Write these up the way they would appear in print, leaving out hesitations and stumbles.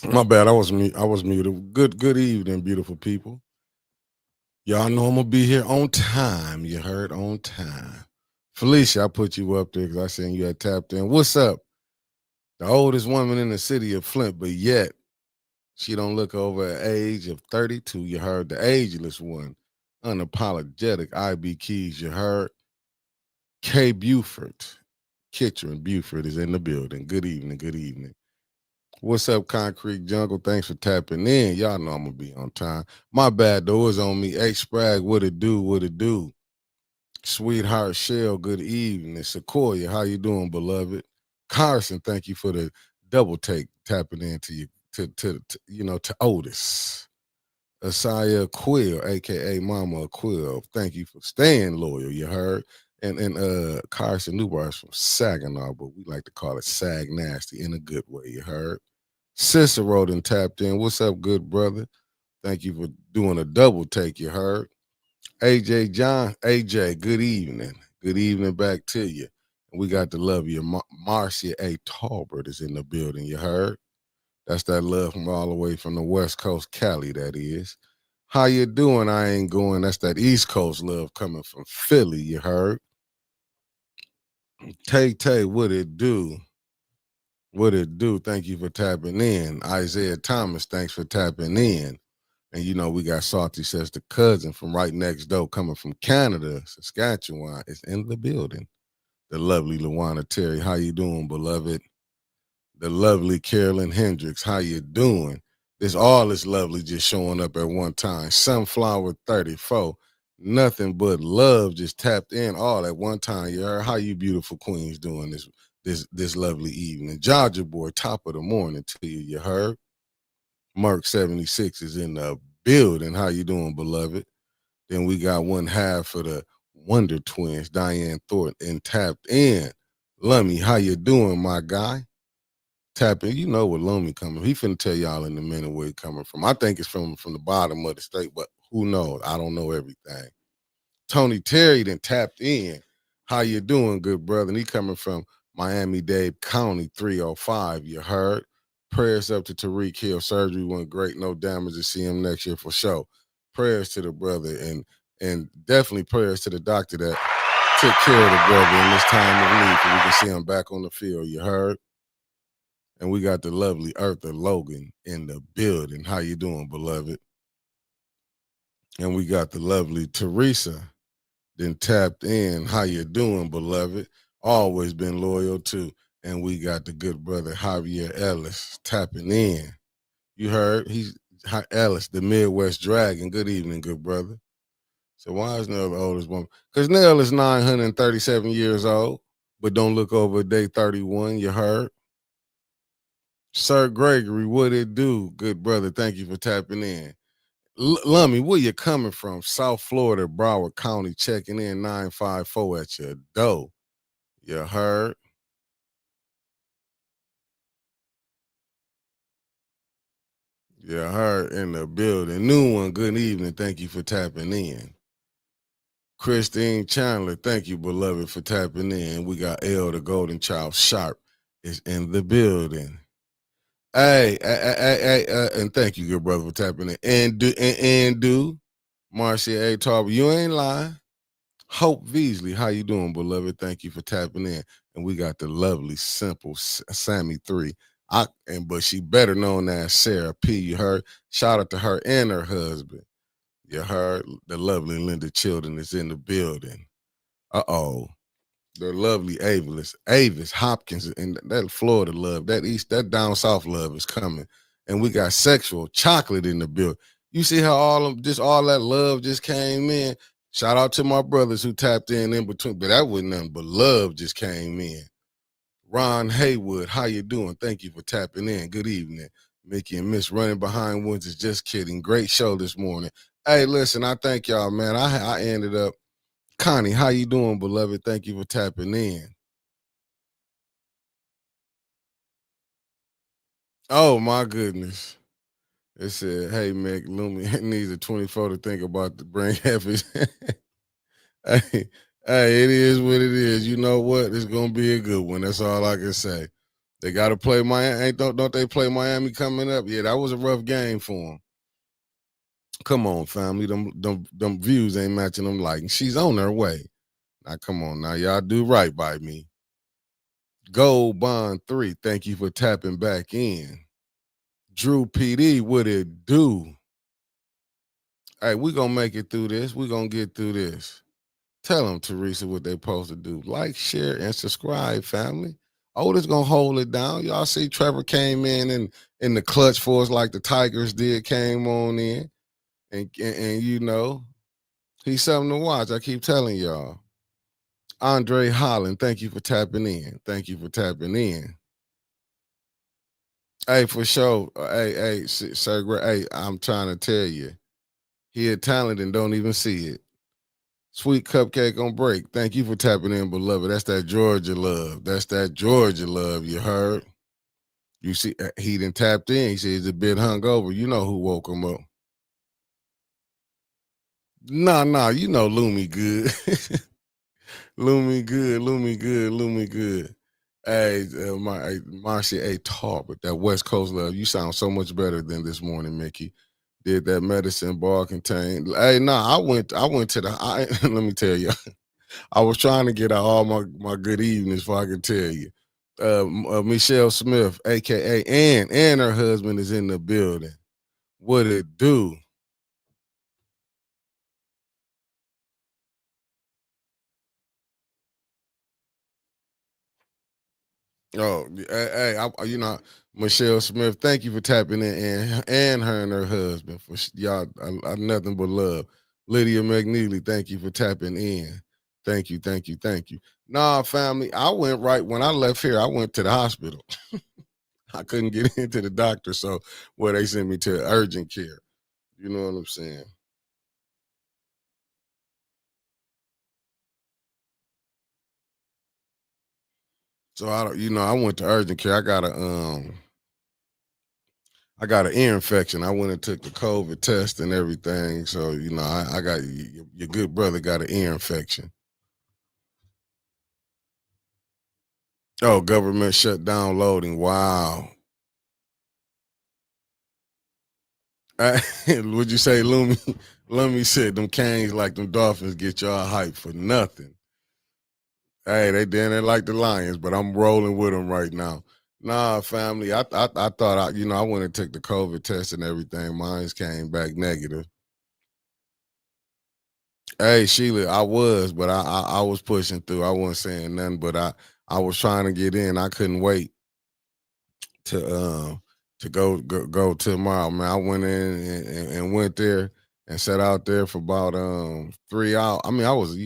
My bad. I was muted. Good evening, beautiful people. Y'all know I'm gonna be here on time. You heard on time. Felicia, I put you up there because I seen you had tapped in. What's up? The oldest woman in the city of Flint, but yet she don't look over the age of 32. You heard the ageless one. Unapologetic IB Keys, you heard. K Buford. Kitchen Buford is in the building. Good evening, good evening. What's up, Concrete Jungle? Thanks for tapping in. Y'all know I'm gonna be on time. My bad though, it's on me. H Sprag, what it do? What it do? Sweetheart Shell, good evening. Sequoia, how you doing, beloved? Carson, thank you for the double take tapping into you to Otis. Asaya Quill, aka Mama Quill. Thank you for staying loyal, you heard. And Carson Newbar's from Saginaw, but we like to call it Sag Nasty in a good way, you heard. Cicero done tapped in. What's up, good brother? Thank you for doing a double take, you heard. AJ John, AJ, good evening. Good evening back to you. And we got to love you. Marcia A. Talbert is in the building, you heard. That's that love from all the way from the West Coast, Cali, that is. How you doing? I ain't going. That's that East Coast love coming from Philly, you heard. Tay Tay, what it do? What it do? Thank you for tapping in. Isaiah Thomas, thanks for tapping in. And you know, we got Salty Says the cousin from right next door coming from Canada, Saskatchewan, is in the building. The lovely Luana Terry. How you doing, beloved? The lovely Carolyn Hendricks. How you doing? This all is lovely just showing up at one time. Sunflower 34. Nothing but love just tapped in all at one time. You heard how you beautiful queens doing this lovely evening. Georgia boy, top of the morning to you, you heard? Mark 76 is in the building. How you doing, beloved? Then we got one half for the Wonder Twins, Diane Thornton, and tapped in. Lummy, how you doing, my guy? Tapping, you know where Lummy coming. He finna tell y'all in a minute where he coming from. I think it's from the bottom of the state, but who knows? I don't know everything. Tony Terry then tapped in. How you doing, good brother? And he coming from Miami-Dade County, 305. You heard? Prayers up to Tariq Hill. Surgery went great. No damage to see him next year for sure. Prayers to the brother and definitely prayers to the doctor that took care of the brother in this time of need so we can see him back on the field. You heard? And we got the lovely Eartha Logan in the building. How you doing, beloved? And we got the lovely Teresa then tapped in. How you doing, beloved? Always been loyal to. And we got the good brother Javier Ellis tapping in. You heard? He's Ellis, the Midwest Dragon. Good evening, good brother. So why is Nell the oldest woman? Because Nell is 937 years old, but don't look over day 31. You heard? Sir Gregory, what it do? Good brother. Thank you for tapping in. Lummy, where you coming from? South Florida, Broward County, checking in 954 at your door. You heard? You heard in the building. New one, good evening. Thank you for tapping in. Christine Chandler, thank you, beloved, for tapping in. We got L, the Golden Child Sharp, is in the building. Hey, and thank you, good brother, for tapping in. And do Marcia A. Tarver, you ain't lying. Hope Beasley, how you doing, beloved? Thank you for tapping in. And we got the lovely, simple Sammy 3. But she better known as Sarah P. You heard? Shout out to her and her husband. You heard? The lovely Linda Children is in the building. Uh-oh. The lovely Avis Hopkins, and that Florida love, that down south love is coming. And we got sexual chocolate in the building. You see how all that love just came in. Shout out to my brothers who tapped in between, but that wasn't nothing but love just came in. Ron Haywood, how you doing? Thank you for tapping in. Good evening. Mickey and Miss Running Behind Woods is just kidding. Great show this morning. Hey, listen, I thank y'all, man. I ended up Connie, how you doing, beloved? Thank you for tapping in. Oh my goodness. It said, hey Mick, Lumi needs a 24 to think about the brain heifers. hey, it is what it is. You know what? It's gonna be a good one. That's all I can say. They got to play Miami. Don't they play Miami coming up? Yeah, that was a rough game for them. Come on, family. Them views ain't matching them like. She's on her way. Now, come on. Now, y'all do right by me. Gold Bond 3, thank you for tapping back in. Drew PD, what it do? Hey, we gonna make it through this. We gonna get through this. Tell them, Teresa, what they supposed to do. Like, share, and subscribe, family. Otis gonna hold it down. Y'all see Trevor came in the clutch for us like the Tigers did, came on in. And you know, he's something to watch. I keep telling y'all. Andre Holland, thank you for tapping in. Thank you for tapping in. Hey, for sure. Hey, Sir Gray, hey, I'm trying to tell you. He had talent and don't even see it. Sweet cupcake on break. Thank you for tapping in, beloved. That's that Georgia love. That's that Georgia love. You heard? You see, he done tapped in. He said he's a bit hungover. You know who woke him up. Nah, you know Lumi good. Lumi good, Lumi good, Lumi good. Hey, Marcia A. Talbot, that West Coast love. You sound so much better than this morning, Mickey. Did that medicine ball contain? Hey, I went to the. Let me tell you, I was trying to get out all my good evenings, if I can tell you. Michelle Smith, aka Ann, and her husband is in the building. What it do? Oh, hey, Michelle Smith, thank you for tapping in, and her and her husband for y'all. I nothing but love. Lydia McNeely, thank you for tapping in. Thank you, thank you, thank you. Nah, family, I went right when I left here. I went to the hospital. I couldn't get into the doctor, so they sent me to urgent care. You know what I'm saying? So I went to urgent care. I got an ear infection. I went and took the COVID test and everything. So, I got your good brother got an ear infection. Oh, government shut down loading. Wow. Would you say Lumi? Lumi said them Canes like them Dolphins get y'all hype for nothing. Hey, they did like the Lions, but I'm rolling with them right now. Nah, family. I thought I went and took the COVID test and everything. Mine came back negative. Hey Sheila, I was, but I was pushing through. I wasn't saying nothing, but I was trying to get in. I couldn't wait to go tomorrow. Man, I went in and went there and sat out there for about 3 hours. I mean, I was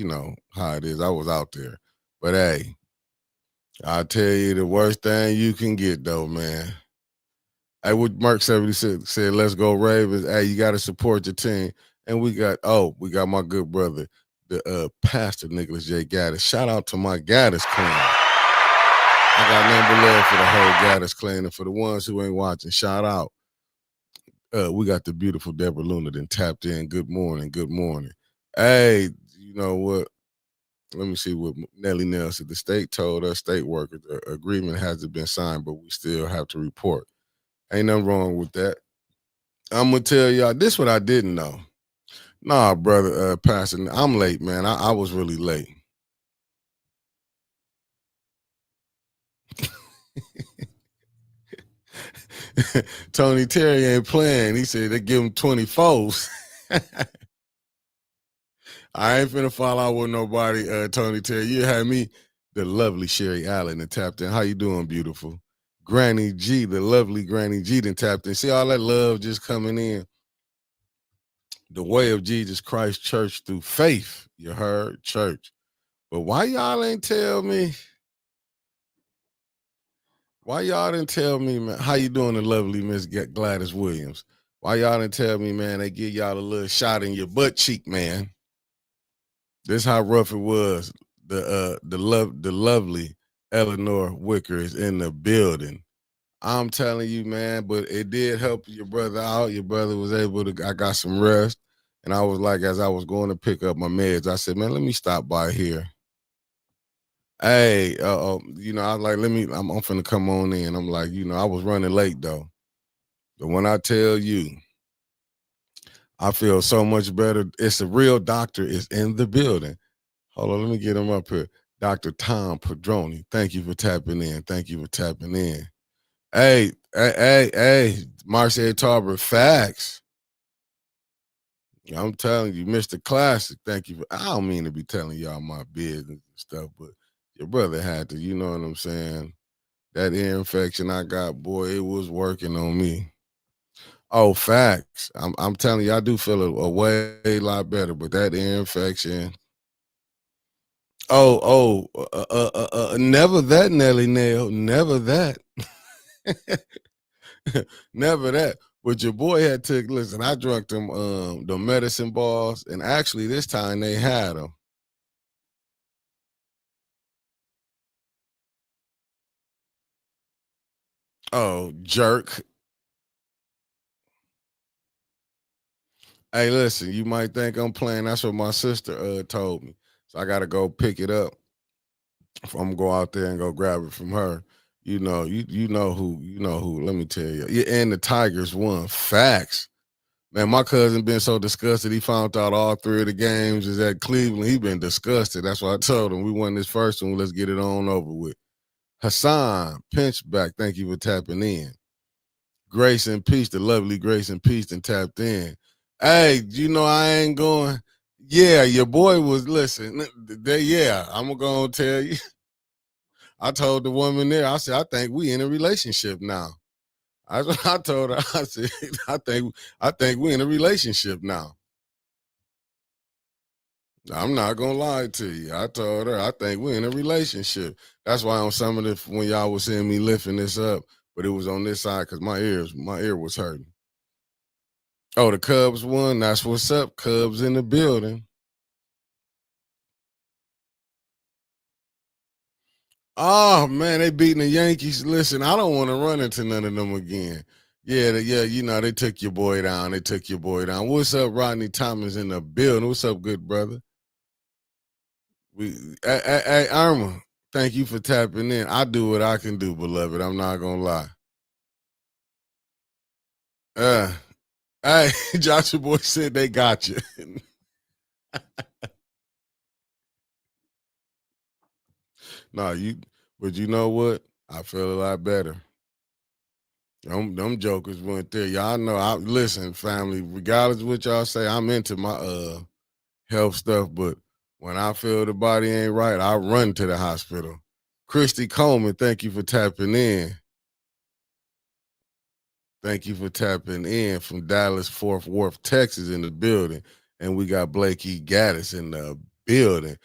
how it is. I was out there, but hey, I tell you the worst thing you can get though, man. Hey, what Mark 76 said, let's go Ravens. Hey, you got to support your team. And we got my good brother, the Pastor Nicholas J. Gaddis. Shout out to my Gaddis clan. I got number love for the whole Gaddis clan. And for the ones who ain't watching, shout out. We got the beautiful Deborah Luna then tapped in. Good morning, good morning. Hey, you know what? Let me see what Nelly Nelson. The state told us, state workers, the agreement hasn't been signed, but we still have to report. Ain't nothing wrong with that. I'm gonna tell y'all this what I didn't know. Nah, brother, Pastor, I'm late, man. I was really late. Tony Terry ain't playing. He said they give him 24s. I ain't finna fall out with nobody, Tony Terry. You had me, the lovely Sherry Allen, and tapped in. How you doing, beautiful? Granny G, the lovely Granny G, then tapped in. See all that love just coming in. The way of Jesus Christ Church through faith. You heard? Church. But why y'all ain't tell me? Why y'all didn't tell me, man? How you doing, the lovely Miss Gladys Williams? Why y'all didn't tell me, man? They give y'all a little shot in your butt cheek, man. This how rough it was. The lovely Eleanor Wicker is in the building. I'm telling you, man, but it did help your brother out. Your brother was able to. I got some rest, and I was like, as I was going to pick up my meds, I said, man, let me stop by here. Hey, I was like, I'm finna come on in. I'm like, I was running late though. But when I tell you, I feel so much better. It's a real doctor is in the building. Hold on, let me get him up here. Dr. Tom Padroni. Thank you for tapping in. Thank you for tapping in. Hey, Marcia Tarver, facts. I'm telling you, Mr. Classic. Thank you. I don't mean to be telling y'all my business and stuff, but your brother had to, you know what I'm saying? That ear infection I got, boy, it was working on me. Oh, facts. I'm telling you, I do feel a way lot better, but that ear infection. Never that, Nelly Nail. Never that. Never that. But your boy had took. Listen, I drunk them the medicine balls, and actually this time they had them. Oh, jerk. Hey, listen, you might think I'm playing. That's what my sister told me. So I gotta go pick it up. I'm gonna go out there and go grab it from her. You know who. Let me tell you. Yeah, and the Tigers won. Facts. Man, my cousin been so disgusted. He found out all three of the games is at Cleveland. He been disgusted. That's why I told him we won this first one. Let's get it on over with. Hassan, pinch back. Thank you for tapping in. Grace and Peace, the lovely Grace and Peace, and tapped in. Hey, I ain't going. Yeah, your boy was listen. Yeah, I'm gonna tell you. I told the woman there. I said, I think we in a relationship now. I told her. I said, I think we in a relationship now. I'm not gonna lie to you. I told her I think we're in a relationship. That's why on some of the when y'all was seeing me lifting this up, but it was on this side because my ear was hurting. Oh, the Cubs won. That's what's up. Cubs in the building. Oh man, they beating the Yankees. Listen, I don't want to run into none of them again. Yeah, yeah, they took your boy down. They took your boy down. What's up, Rodney Thomas in the building? What's up, good brother? Hey, Irma, thank you for tapping in. I do what I can do, beloved. I'm not gonna lie. Uh, hey, Joshua Boy said they got you. No, but you know what? I feel a lot better. Them jokers went there. Y'all know. Listen, family. Regardless of what y'all say, I'm into my health stuff. But when I feel the body ain't right, I run to the hospital. Christy Coleman, thank you for tapping in. Thank you for tapping in from Dallas, Fort Worth, Texas, in the building, and we got Blakey Gaddis in the building,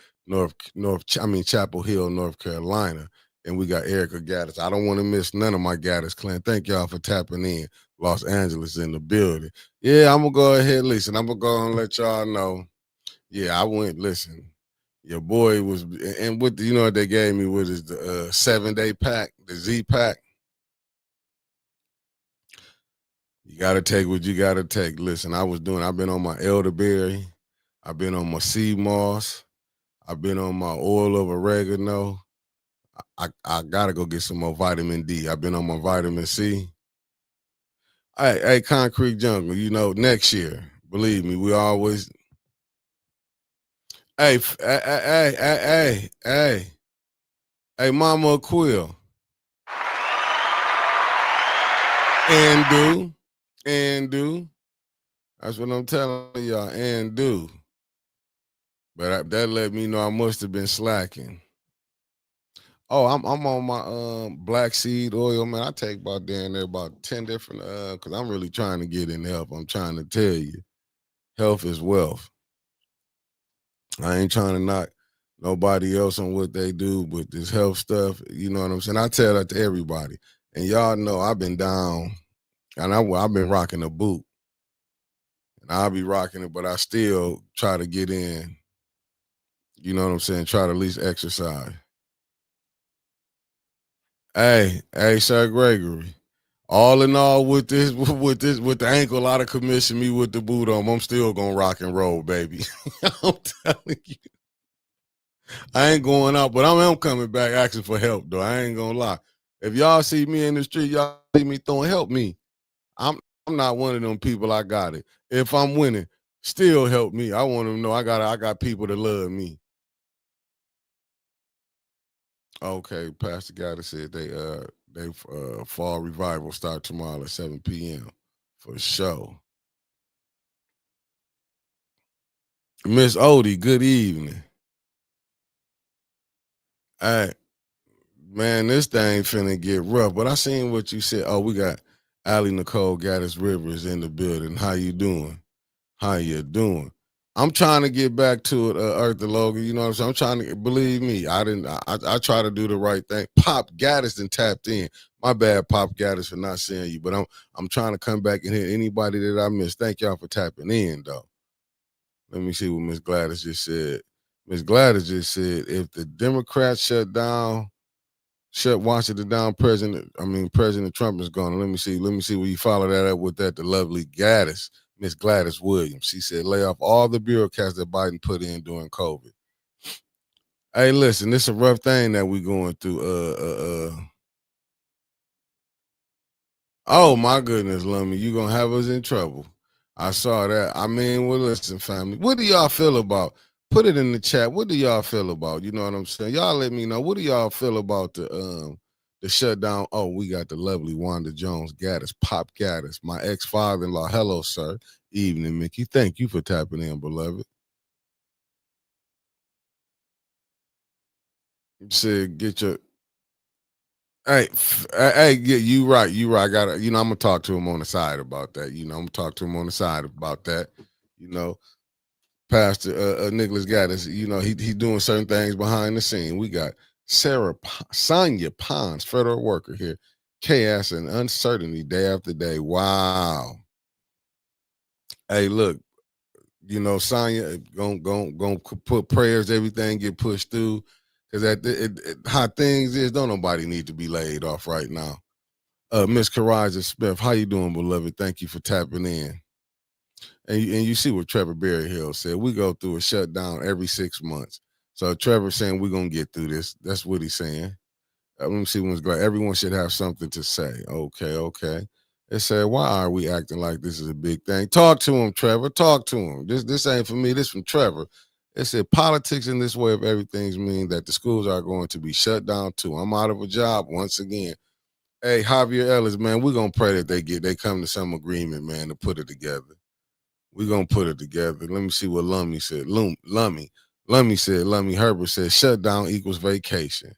Chapel Hill, North Carolina, and we got Erica Gaddis. I don't want to miss none of my Gaddis clan. Thank y'all for tapping in. Los Angeles in the building. Yeah, I'm gonna go ahead. Listen, I'm gonna go and let y'all know. Yeah, I went. Listen, your boy was, and what what they gave me was the 7-day pack, the Z pack. You gotta take what you gotta take. Listen, I've been on my elderberry, I've been on my sea moss, I've been on my oil of oregano. I gotta go get some more vitamin D. I've been on my vitamin C. Hey, Concrete Jungle, next year, believe me, we always hey, Mama Quill. And do. That's what I'm telling y'all, and do. But that let me know I must have been slacking. Oh, I'm on my black seed oil, man. I take about down there about 10 different because I'm really trying to get in health. I'm trying to tell you, health is wealth. I ain't trying to knock nobody else on what they do, but this health stuff, you know what I'm saying? I tell that to everybody. And y'all know I've been down and I've been rocking a boot. And I'll be rocking it, but I still try to get in, you know what I'm saying? Try to at least exercise. Hey, Sir Gregory. All in all, with with the ankle out of commission, me with the boot on, I'm still gonna rock and roll, baby. I'm telling you. I ain't going out, but I'm coming back asking for help though. I ain't gonna lie. If y'all see me in the street, y'all see me throwing help me. I'm not one of them people. I got it. If I'm winning, still help me. I want them to know I got people that love me. Okay, Pastor Gotta said they fall revival start tomorrow at 7 p.m. for sure. Miss Odie, good evening. Hey, man, this thing finna get rough. But I seen what you said. Oh, we got Allie Nicole Gaddis Rivers in the building. How you doing? How you doing? I'm trying to get back to it, Eartha Logan. You know what I'm saying? I'm trying to believe me. I didn't. I try to do the right thing. Pop Gaddis and tapped in. My bad, Pop Gaddis, for not seeing you. But I'm trying to come back and hit anybody that I missed. Thank y'all for tapping in, though. Let me see what Miss Gladys just said. Miss Gladys just said if the Democrats shut Washington down, President Trump is gone. Let me see where you follow that up with that. The lovely Gaddis, Miss Gladys Williams. She said lay off all the bureaucrats that Biden put in during COVID. Hey, listen, this is a rough thing that we going through. Oh my goodness, Lummy, you gonna have us in trouble. I saw that. I mean, well, listen, family. What do y'all feel about? Put it in the chat. What do y'all feel about? You know what I'm saying? Y'all let me know. What do y'all feel about the shutdown? Oh, we got the lovely Wanda Jones Gaddis, Pop Gaddis, my ex-father-in-law. Hello, sir. Evening, Mickey. Thank you for tapping in, beloved. Said get your hey, yeah, you right, you right. I gotta, I'm gonna talk to him on the side about that. I'm gonna talk to him on the side about that. You know, Pastor Nicholas Gaddis, he doing certain things behind the scene. We got Sonia Pons, federal worker here. Chaos and uncertainty day after day. Wow. Hey, look, Sonya going put prayers, everything get pushed through. Because how things is, don't nobody need to be laid off right now. Miss Karaja Smith, how you doing, beloved? Thank you for tapping in. And you see what Trevor Berryhill said. We go through a shutdown every 6 months. So Trevor's saying we're gonna get through this. That's what he's saying. Let me see what's great. Everyone should have something to say. Okay, okay. They said, why are we acting like this is a big thing? Talk to him, Trevor. Talk to him. This ain't for me. This from Trevor. They said politics in this way of everything's mean that the schools are going to be shut down too. I'm out of a job once again. Hey, Javier Ellis, man, we're gonna pray that they come to some agreement, man, to put it together. We're gonna put it together. Let me see what Lummy said. Lummy Herbert said shutdown equals vacation.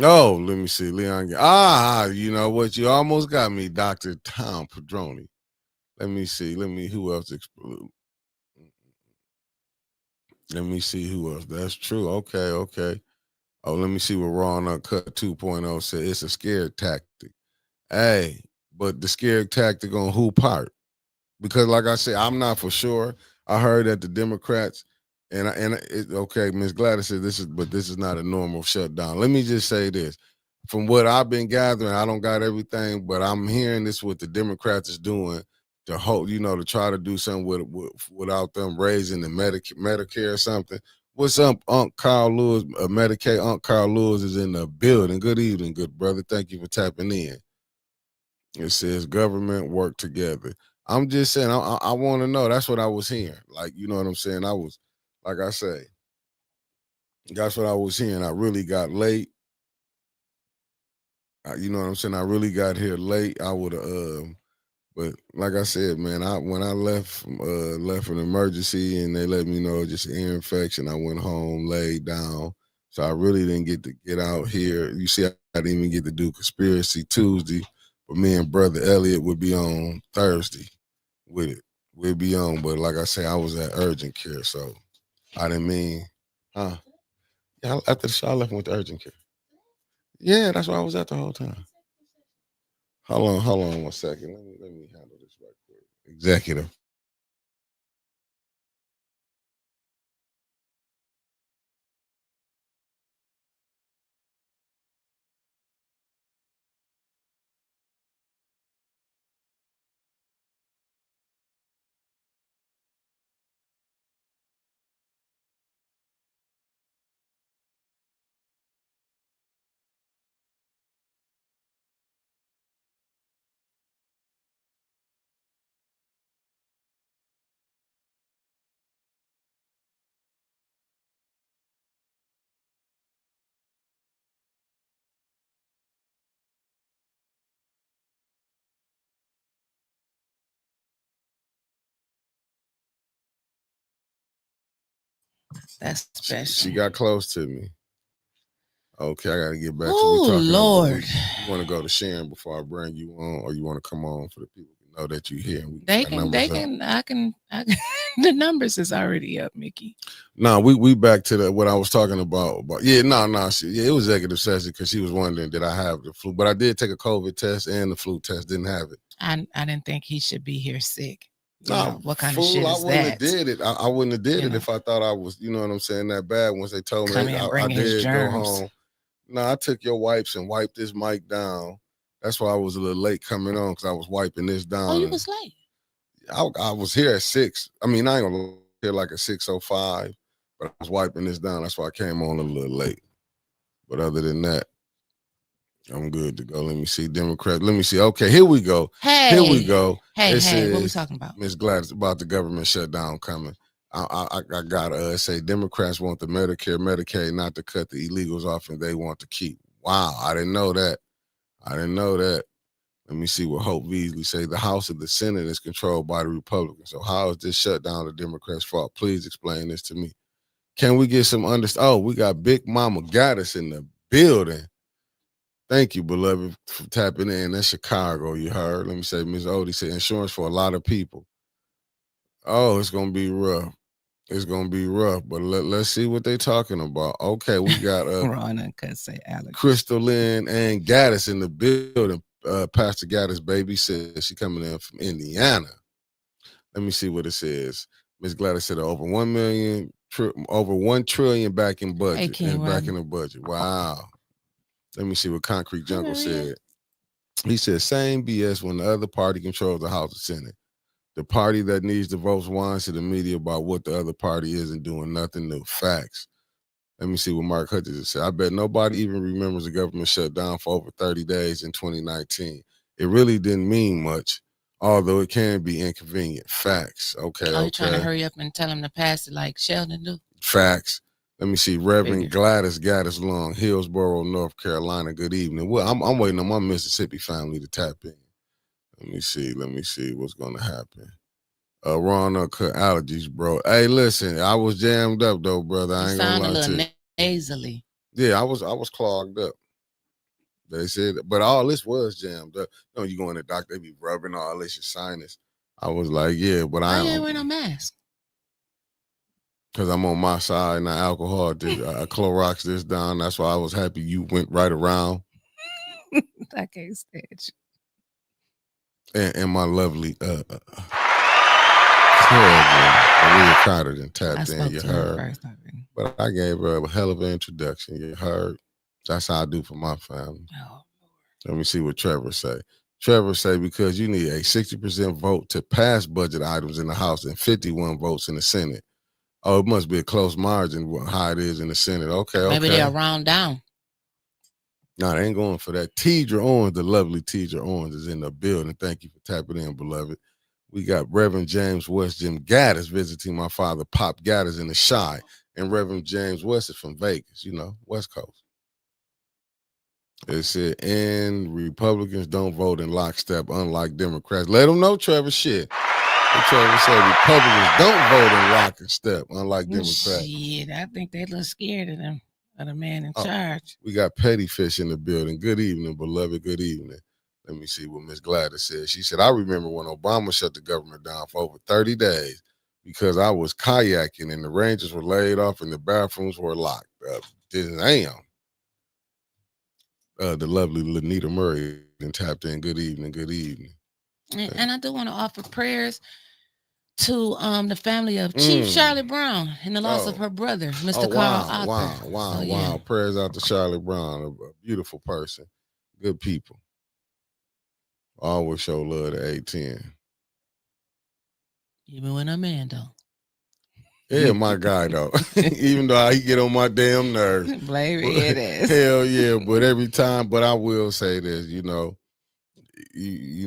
Oh, let me see. Leon. You know what? You almost got me, Dr. Tom Padroni. Let me see. Who else? Let me see who else. That's true. Okay, okay. Oh, let me see what Ron Uncut 2.0 said. It's a scare tactic. Hey, but the scare tactic on who part? Because like I said, I'm not for sure. I heard that the Democrats okay, Ms. Gladys said this is not a normal shutdown. Let me just say this. From what I've been gathering, I don't got everything, but I'm hearing this what the Democrats is doing to hope, to try to do something without them raising the Medicare or something. What's up, Unc Carl Lewis? Medicaid Unc Carl Lewis is in the building. Good evening, good brother. Thank you for tapping in. It says government work together. I'm just saying, I want to know. That's what I was hearing. Like, you know what I'm saying? I was, like I say, that's what I was hearing. I really got late. You know what I'm saying? I really got here late. I would have, but like I said, man, when I left an emergency and they let me know just an ear infection, I went home, laid down. So I really didn't get to get out here. You see, I didn't even get to do Conspiracy Tuesday, but me and Brother Elliot would be on Thursday with it. We'd be on, but like I say, I was at urgent care, so I didn't mean, huh? Yeah, after the show, I left and went to urgent care. Yeah, that's where I was at the whole time. Hold on 1 second. Let me handle this right quick. Executive. That's special. She got close to me. Okay, I gotta get back to we Oh talking about. Lord. You want to go to Sharon before I bring you on, or you want to come on for the people to know that you here? We They got can, they numbers up. can, I can the numbers is already up, Mickey. No, we back to what I was talking about. Yeah, yeah, it was executive session because she was wondering did I have the flu, but I did take a COVID test and the flu test. Didn't have it. I didn't think he should be here sick. You No, know, what kind of fool, shit I is wouldn't have that? did it. I wouldn't have did You it know, if I thought I was, you know what I'm saying, that bad. Once they told me come in I bringing his did go germs. home. No, I took your wipes and wiped this mic down. That's why I was a little late coming on because I was wiping this down. Oh, you was late. I was here at 6. I mean, I ain't gonna here like at 6:05, but I was wiping this down. That's why I came on a little late. But other than that, I'm good to go. Let me see. Democrats. Let me see. Okay, here we go. Hey, Here we go. Hey, what we talking about? Ms. Gladys about the government shutdown coming. I gotta say Democrats want the Medicare, Medicaid not to cut the illegals off, and they want to keep. Wow, I didn't know that. I didn't know that. Let me see what Hope Beasley say. The House of the Senate is controlled by the Republicans. So how is this shutdown the Democrats' fault? Please explain this to me. Can we get some understanding? Oh, we got Big Mama Gaddis in the building. Thank you, beloved, for tapping in. That's Chicago, you heard. Let me say, Ms. Odie said insurance for a lot of people. Oh, it's going to be rough. It's going to be rough, but let's see what they're talking about. Okay, we got Rona could say Alex. Crystal Lynn and Gaddis in the building. Pastor Gaddis' baby says she coming in from Indiana. Let me see what it says. Miss Gladys said over 1 million, over 1 trillion back in budget, Hey, and back in the budget. Wow. Let me see what Concrete Jungle said. He said, same BS when the other party controls the House and Senate. The party that needs the votes whines to the media about what the other party is and doing nothing new. Facts. Let me see what Mark Hutchins said. I bet nobody even remembers the government shut down for over 30 days in 2019. It really didn't mean much, although it can be inconvenient. Facts. Okay, Oh, you trying to okay. hurry up and tell him to pass it like Sheldon do? Facts. Let me see. Reverend Gladys Gaddis Long, Hillsborough, North Carolina. Good evening. Well, I'm waiting on my Mississippi family to tap in. Let me see what's gonna happen. Ron cut allergies, bro. Hey, listen, I was jammed up though, brother. I ain't gonna lie to you. You sound a little nasally. Yeah, I was clogged up. They said, but all this was jammed up. You know, you go in the doctor, they be rubbing all this your sinus. I was like, yeah, but Why you ain't wearing no mask? Because I'm on my side, not alcohol. I Clorox this down. That's why I was happy you went right around. I can't stand you. And my lovely cousin, Maria Carter, and tapped in. You heard. But I gave her a hell of an introduction. You heard. That's how I do for my family. Oh, let me see what Trevor say. Trevor say because you need a 60% vote to pass budget items in the House and 51 votes in the Senate. Oh, it must be a close margin how it is in the Senate. Okay. Maybe they'll round down. No, they ain't going for that. Tidra Owens, the lovely Tidra Owens, is in the building. Thank you for tapping in, beloved. We got Reverend James West, Jim Gaddis visiting my father, Pop Gaddis in the Shy. And Reverend James West is from Vegas, you know, West Coast. It said, and Republicans don't vote in lockstep, unlike Democrats. Let them know, Trevor, shit. Trevor said Republicans don't vote in lockstep, unlike Democrats. Shit, I think they're a little scared of them, of the man in charge. We got Petty Fish in the building. Good evening, beloved. Good evening. Let me see what Miss Gladys said. She said, I remember when Obama shut the government down for over 30 days because I was kayaking and the rangers were laid off and the bathrooms were locked up. Damn. The lovely Lanita Murray and tapped in. Good evening. Good evening. And I do want to offer prayers to the family of Chief Charlotte Brown and the loss of her brother, Mr. Carl Arthur. Wow. Prayers out to Charlotte Brown, a beautiful person. Good people. Always show love to 810. Even when I'm in, though. Yeah, my guy, though. Even though he get on my damn nerves. Blame it is. Hell yeah, but every time, but I will say this, you know,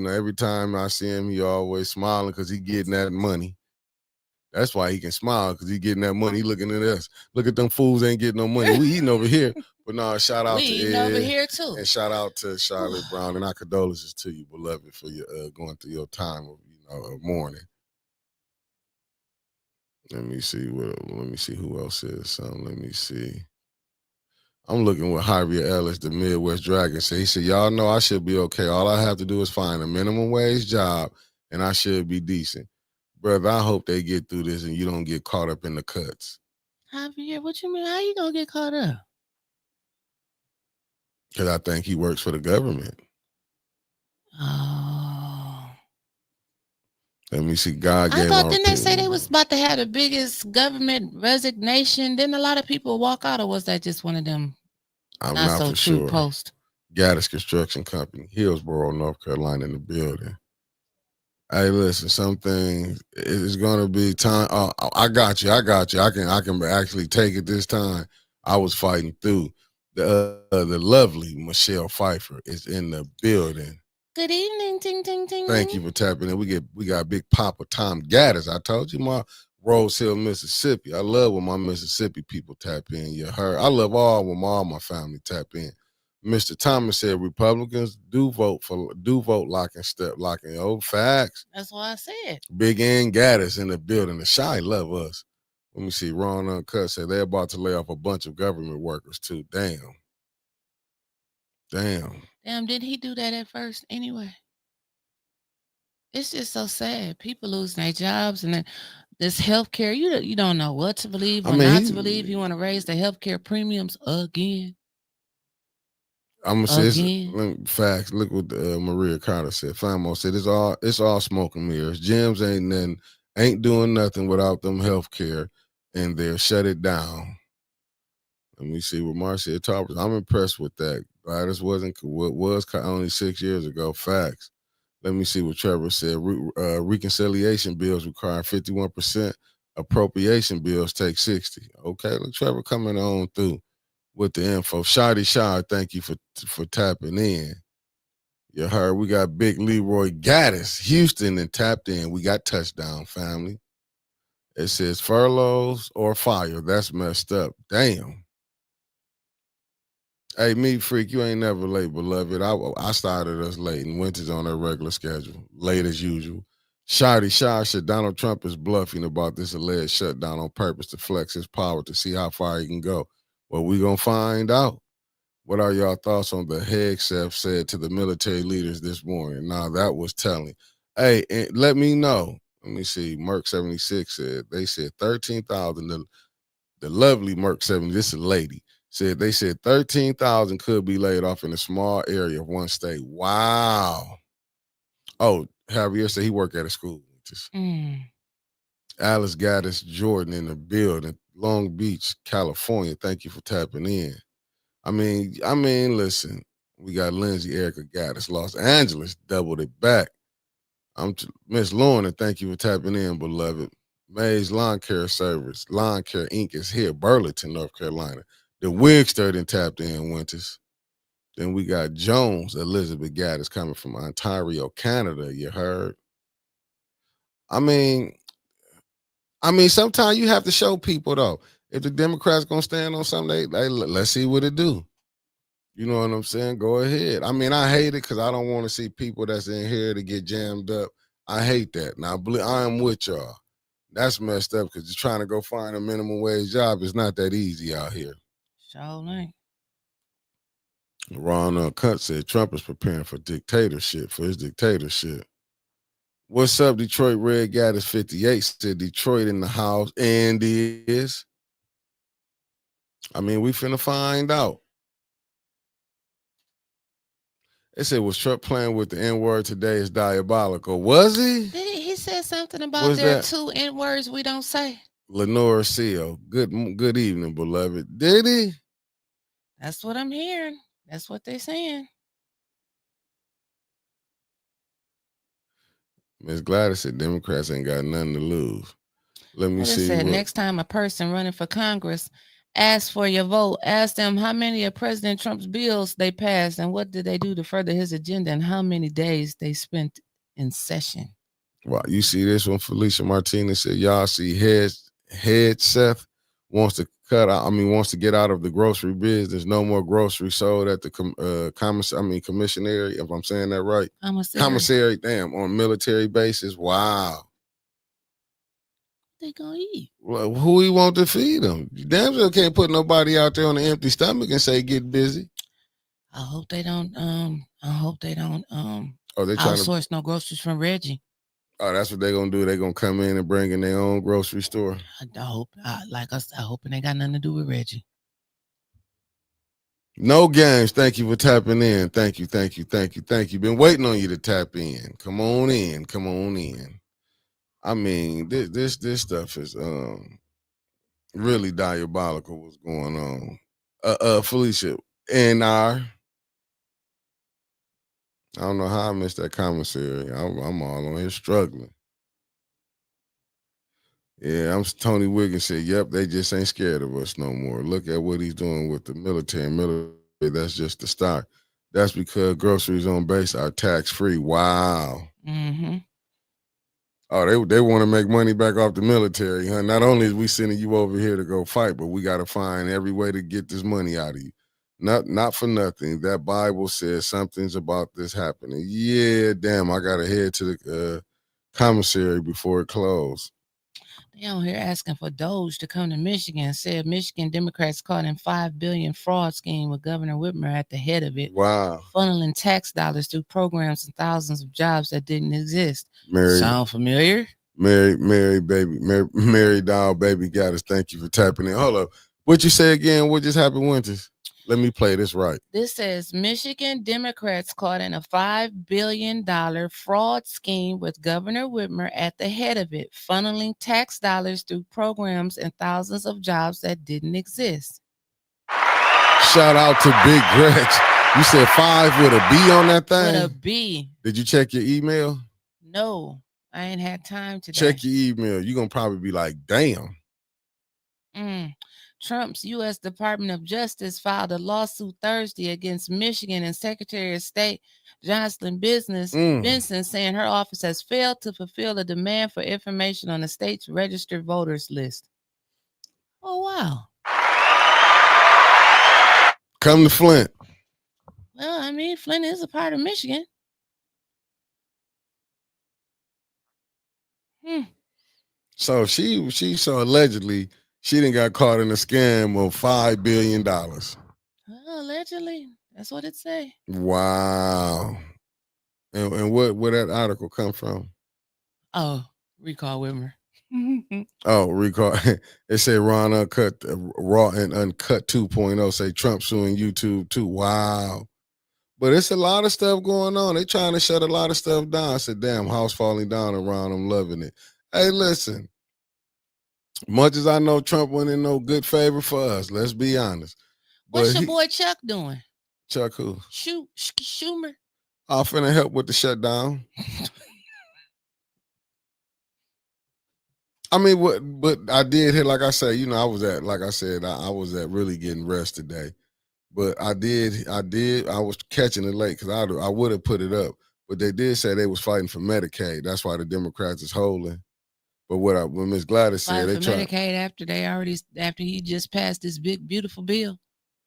every time I see him, he always smiling because he getting that money. That's why he can smile, because he getting that money. He looking at us. Look at them fools ain't getting no money. We eating over here. But no, shout out to Ed. Over here too. And shout out to Charlotte Brown. And our condolences to you, beloved, for your going through your time of mourning. Let me see what. Let me see who else says something. Let me see. I'm looking with Javier Ellis, the Midwest Dragon. Said he said, "Y'all know I should be okay. All I have to do is find a minimum wage job, and I should be decent." Brother, I hope they get through this and you don't get caught up in the cuts. Javier, what you mean? How you gonna get caught up? Because I think he works for the government. Oh. Let me see. God I gave thought, my didn't they say they opinion. was about to have the biggest government resignation? Didn't a lot of people walk out, or was that just one of them I'm not not so for true sure. posts? Gaddis Construction Company, Hillsboro, North Carolina, in the building. Hey, listen, some things it's gonna be time. I got you. I got you. I can actually take it this time. I was fighting through. The lovely Michelle Pfeiffer is in the building. Good evening, ting ting Thank ting. you for tapping in. We got Big Papa Tom Gaddis. I told you my Rose Hill, Mississippi. I love when my Mississippi people tap in. You heard. I love all when all my family tap in. Mr. Thomas said Republicans do vote lock and step locking. Oh, facts. That's what I said. Big N Gaddis in the building. The Shy love us. Let me see. Ron Uncut said they're about to lay off a bunch of government workers too. Damn. Damn, did he do that at first anyway? It's just so sad. People losing their jobs, and then this healthcare. You don't know what to believe I or mean, not to believe. You want to raise the healthcare premiums again. I'm gonna say Again. facts. Look what Maria Carter said. Famo said it's all smoke and mirrors. Gyms ain't doing nothing without them health care, and they'll shut it down. Let me see what Marcia Tarbers. I'm impressed with that. Gladys wasn't what was only 6 years ago. Facts. Let me see what Trevor said. Reconciliation bills require 51%. Appropriation bills take 60. Okay, look, Trevor coming on through with the info. Shotty Shaw, thank you for tapping in. You heard we got Big Leroy Gaddis, Houston, and tapped in. We got touchdown, family. It says furloughs or fire. That's messed up. Damn. Hey, me freak, you ain't never late, beloved. I started us late and Winter's on their regular schedule, late as usual. Shotty Shaw said Donald Trump is bluffing about this alleged shutdown on purpose to flex his power to see how far he can go. Well, we gonna find out. What are y'all thoughts on the Hegseth said to the military leaders this morning? Now that was telling. Hey, and let me know. Let me see. Merc 76 said they said 13,000. The lovely Merc 70, this is a lady, said they said 13,000 could be laid off in a small area of one state. Wow. Oh, Javier said he worked at a school. Alice Gaddis Jordan in the building, Long Beach, California. Thank you for tapping in. I mean, listen, we got Lindsay Erica Gaddis, Los Angeles, doubled it back. Miss Lorna, thank you for tapping in, beloved. Mays Lawn Care Service, Lawn Care Inc. is here, Burlington, North Carolina. The Wigster done tapped in, Winters. Then we got Jones, Elizabeth Gaddis coming from Ontario, Canada. You heard? I mean, sometimes you have to show people though. If the Democrats gonna stand on something, let's see what it do. You know what I'm saying? Go ahead. I mean, I hate it because I don't want to see people that's in here to get jammed up. I hate that. Now, I am with y'all. That's messed up because you're trying to go find a minimum wage job. It's not that easy out here. Sure ain't. Ron Cunt said Trump is preparing for dictatorship, for his dictatorship. What's up, Detroit Red Gaddis 58 said Detroit in the house, and is. I mean, we finna find out. They said, was Trump playing with the N-word today is diabolical. Was he? He said something about Was there are that 2 N-words we don't say. Lenora Seal? Good evening, beloved. Did he? That's what I'm hearing. That's what they're saying. Miss Gladys said Democrats ain't got nothing to lose. Let me see. Said next time a person running for Congress asks for your vote, ask them how many of President Trump's bills they passed and what did they do to further his agenda and how many days they spent in session. Wow, you see this one? Felicia Martinez said, y'all see head Seth wants to wants to get out of the grocery business. No more groceries sold at the commissary, if I'm saying that right. Commissary, damn, on military bases. Wow. they gonna eat? Well, who he want to feed them? You damn sure can't put nobody out there on an empty stomach and say get busy. I hope they don't. I hope they don't. Oh, they trying to. Outsource no groceries from Reggie. Oh, that's what they gonna do. They gonna come in and bring in their own grocery store. I hope. Like us. I hope it ain't got nothing to do with Reggie. No games. Thank you for tapping in. Thank you, thank you, thank you, thank you. Been waiting on you to tap in. Come on in. Come on in. I mean, this stuff is really diabolical. What's going on? Felicia and I don't know how I missed that commissary. I'm all on here struggling. Yeah, I'm Tony Wiggins said, yep, they just ain't scared of us no more. Look at what he's doing with the military. Military, that's just the start. That's because groceries on base are tax free. Wow. Mm-hmm. Oh, they want to make money back off the military, huh? Not only is we sending you over here to go fight, but we got to find every way to get this money out of you. Not for nothing. That Bible says something's about this happening. Yeah, damn, I got to head to the commissary before it closed. They on here asking for Doge to come to Michigan. Said Michigan Democrats caught in $5 billion fraud scheme with Governor Whitmer at the head of it. Wow. Funneling tax dollars through programs and thousands of jobs that didn't exist. Mary, sound familiar? Mary Doll Baby Goddess, thank you for tapping in. Hold up. What you say again? What just happened, Winters? Let me play this right. This says Michigan Democrats caught in a $5 billion fraud scheme with Governor Whitmer at the head of it, funneling tax dollars through programs and thousands of jobs that didn't exist. Shout out to Big Gretch. You said 5 with a B on that thing? With a B. Did you check your email? No, I ain't had time today. Check your email. You're going to probably be like, damn. Trump's U.S. Department of Justice filed a lawsuit Thursday against Michigan and Secretary of State Jocelyn Benson, saying her office has failed to fulfill the demand for information on the state's registered voters list. Oh, wow. Come to Flint. Well, I mean, Flint is a part of Michigan. So she so allegedly she done got caught in a scam of $5 billion. Well, allegedly, that's what it say. Wow. And where that article come from? Oh, recall Whitmer. Oh, recall. It said Ron Uncut, Raw and Uncut 2.0 say Trump suing YouTube too. Wow. But it's a lot of stuff going on. They trying to shut a lot of stuff down. I said, damn, house falling down around. I'm loving it. Hey, listen. Much as I know Trump went in no good favor for us, let's be honest. What's your boy Chuck doing? Chuck who? Schumer. I'm finna help with the shutdown. I mean, but I did hit, like I say, you know, I was at really getting rest today. But I was catching it late because I would have put it up. But they did say they was fighting for Medicaid. That's why the Democrats is holding. But when Ms. Gladys said they tried Medicaid after he just passed this big beautiful bill.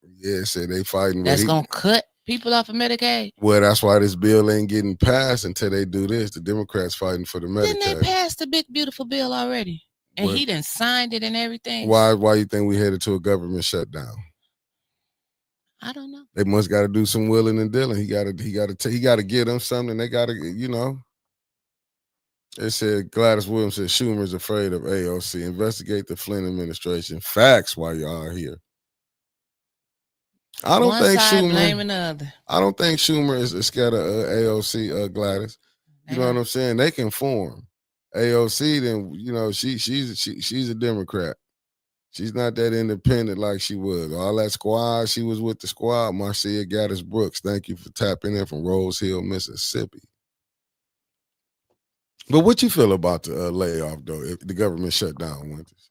Yeah, said they fighting. That's gonna cut people off of Medicaid. Well, that's why this bill ain't getting passed until they do this. The Democrats fighting for the Medicaid. Didn't they pass the big beautiful bill already? And he done signed it and everything. Why you think we headed to a government shutdown? I don't know. They must got to do some willing and dealing. He got to give them something. They got to, you know. They said Gladys Williams said Schumer's afraid of AOC. Investigate the Flynn administration. Facts while y'all are here. I don't think Schumer is scared of AOC, Gladys. You know what I'm saying? They can form. AOC, then you know she's a Democrat. She's not that independent like she was. All that squad, she was with the squad. Marcia Gaddis Brooks, thank you for tapping in from Rose Hill, Mississippi. But what you feel about the layoff, though, if the government shut down, Winters?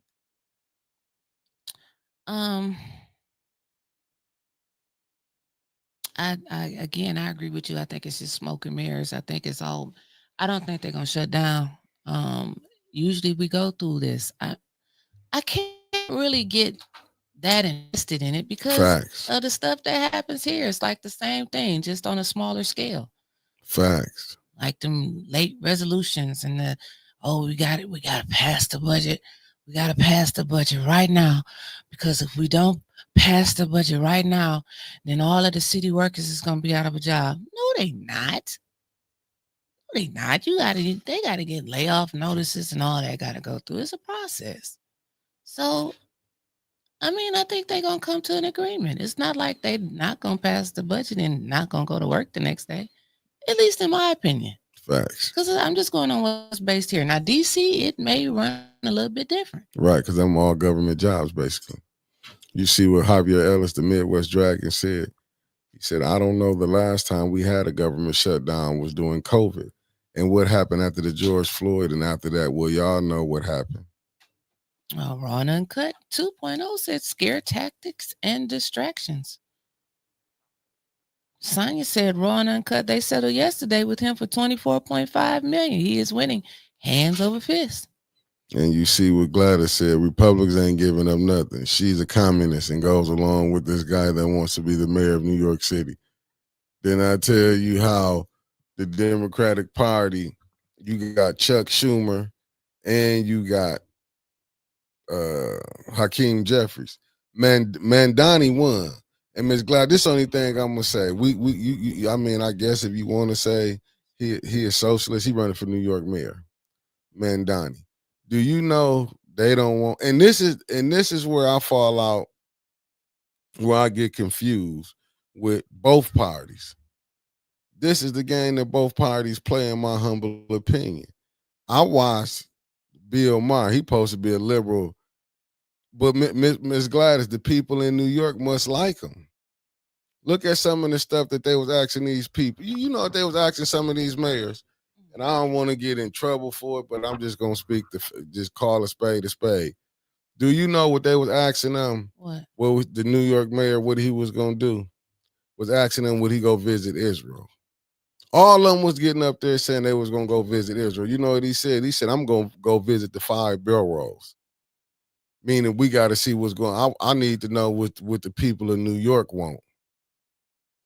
I agree with you. I think it's just smoke and mirrors. I think it's all. I don't think they're gonna shut down. Usually we go through this. I can't really get that invested in it because of the stuff that happens here. It's like the same thing, just on a smaller scale. Facts. Like them late resolutions and we got to pass the budget. We got to pass the budget right now because if we don't pass the budget right now, then all of the city workers is going to be out of a job. No, they not. No, they not. They got to get layoff notices and all that got to go through. It's a process. So, I mean, I think they're going to come to an agreement. It's not like they not going to pass the budget and not going to go to work the next day, at least in my opinion. Facts. Because I'm just going on what's based here. Now, DC, it may run a little bit different. Right, because them all government jobs, basically. You see what Javier Ellis, the Midwest Dragon, said. He said, I don't know the last time we had a government shutdown was during COVID. And what happened after the George Floyd and after that, well, y'all know what happened. Raw and Uncut 2.0 said scare tactics and distractions. Sonya said Raw and Uncut, they settled yesterday with him for $24.5 million. He is winning hands over fist. And you see what Gladys said, Republicans ain't giving up nothing. She's a communist and goes along with this guy that wants to be the mayor of New York City. Then I tell you how the Democratic Party, you got Chuck Schumer and you got Hakeem Jeffries. Mandani won. And Ms. Glad, this only thing I'm gonna say. I mean, I guess if you want to say he is socialist, he running for New York mayor. Mandani. Do you know they don't want and this is where I fall out, where I get confused with both parties. This is the game that both parties play, in my humble opinion. I watched Bill Maher. He supposed to be a liberal, but Miss Gladys, the people in New York must like him. Look at some of the stuff that they was asking these people. You know what they was asking some of these mayors, and I don't want to get in trouble for it, but I'm just gonna just call a spade a spade. Do you know what they was asking them? What was the New York mayor? What he was gonna do? Was asking them would he go visit Israel? All of them was getting up there saying they was gonna go visit Israel. You know what he said? He said, "I'm gonna go visit the 5 boroughs." Meaning we got to see what's going on. I need to know what the people of New York want.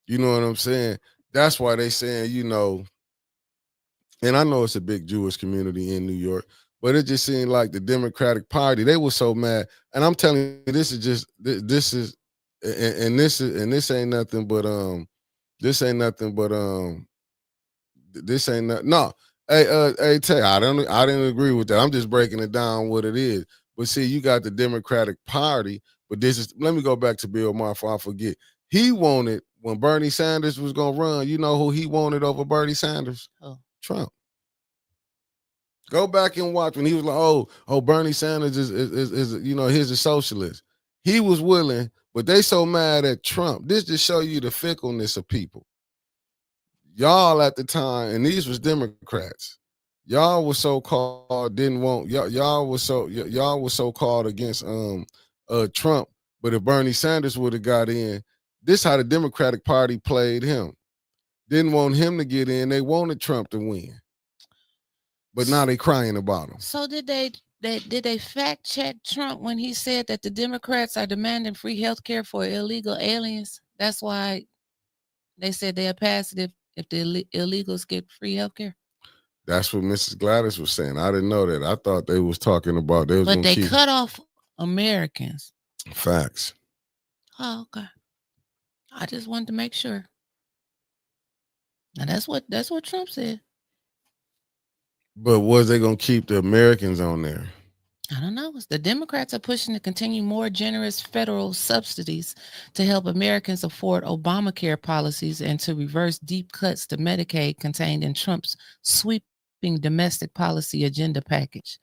You know what I'm saying? That's why they saying, and I know it's a big Jewish community in New York, but it just seemed like the Democratic Party, they were so mad. And I'm telling you, this is just this is and this ain't nothing but this ain't nothing but this ain't not no. Hey, Tay, I didn't agree with that. I'm just breaking it down what it is. But see, you got the Democratic Party, but this is let me go back to Bill Maher before I forget. He wanted when Bernie Sanders was gonna run, you know who he wanted over Bernie Sanders? Trump. Go back and watch when he was like, Bernie Sanders is he's a socialist. He was willing, but they so mad at Trump. This just show you the fickleness of people. Y'all at the time, and these was Democrats. Y'all was so called didn't want y'all was so called against Trump. But if Bernie Sanders would have got in, this how the Democratic Party played him. Didn't want him to get in. They wanted Trump to win. But now they crying about him. So did they fact check Trump when he said that the Democrats are demanding free health care for illegal aliens? That's why they said they'll pass it if the illegals get free health care. That's what Mrs. Gladys was saying. I didn't know that. I thought they was talking about but they cut off Americans. Facts. Oh, okay. I just wanted to make sure. Now that's what Trump said. But was they gonna keep the Americans on there? I don't know. The Democrats are pushing to continue more generous federal subsidies to help Americans afford Obamacare policies and to reverse deep cuts to Medicaid contained in Trump's sweeping domestic policy agenda package.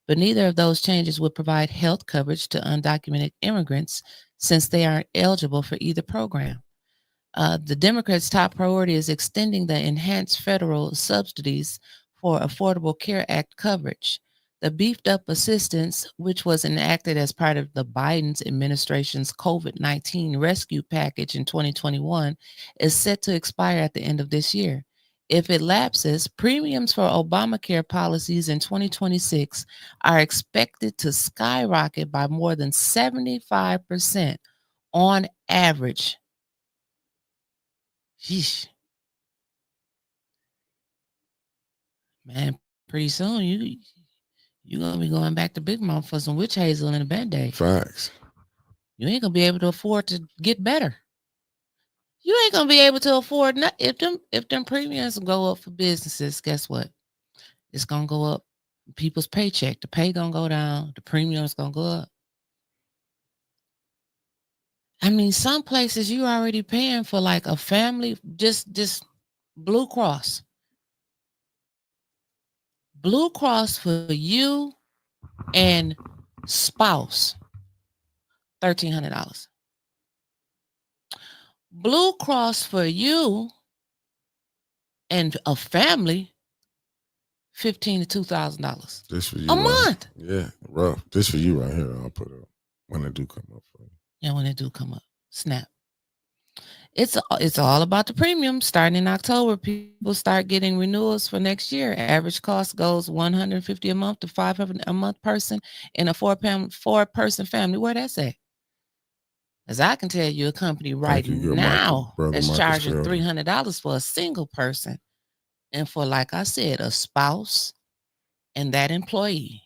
But neither of those changes would provide health coverage to undocumented immigrants since they aren't eligible for either program. The Democrats' top priority is extending the enhanced federal subsidies for Affordable Care Act coverage. The beefed up assistance, which was enacted as part of the Biden administration's COVID-19 rescue package in 2021, is set to expire at the end of this year. If it lapses, premiums for Obamacare policies in 2026 are expected to skyrocket by more than 75% on average. Sheesh. Man, pretty soon You're gonna be going back to Big Mom for some witch hazel and a band-aid. Facts. You ain't gonna be able to afford to get better. You ain't gonna be able to afford if them premiums go up for businesses, guess what? It's gonna go up. People's paycheck, the pay gonna go down, the premiums gonna go up. I mean, some places you already paying for like a family, just Blue Cross. Blue Cross for you and spouse, $1,300. Blue Cross for you and a family, $1,500 to $2,000 This for a you, right? month. Yeah, rough. This for you right here. I'll put up when it do come up for you. Yeah, when it do come up, snap. It's all about the premium. Starting in October, people start getting renewals for next year. Average cost goes $150 a month to $500 a month person in a four person family. Where that's at? As I can tell you, a company right Thank you, good Michael, now brother that's Marcus charging Felder. $300 for a single person, and for, like I said, a spouse and that employee,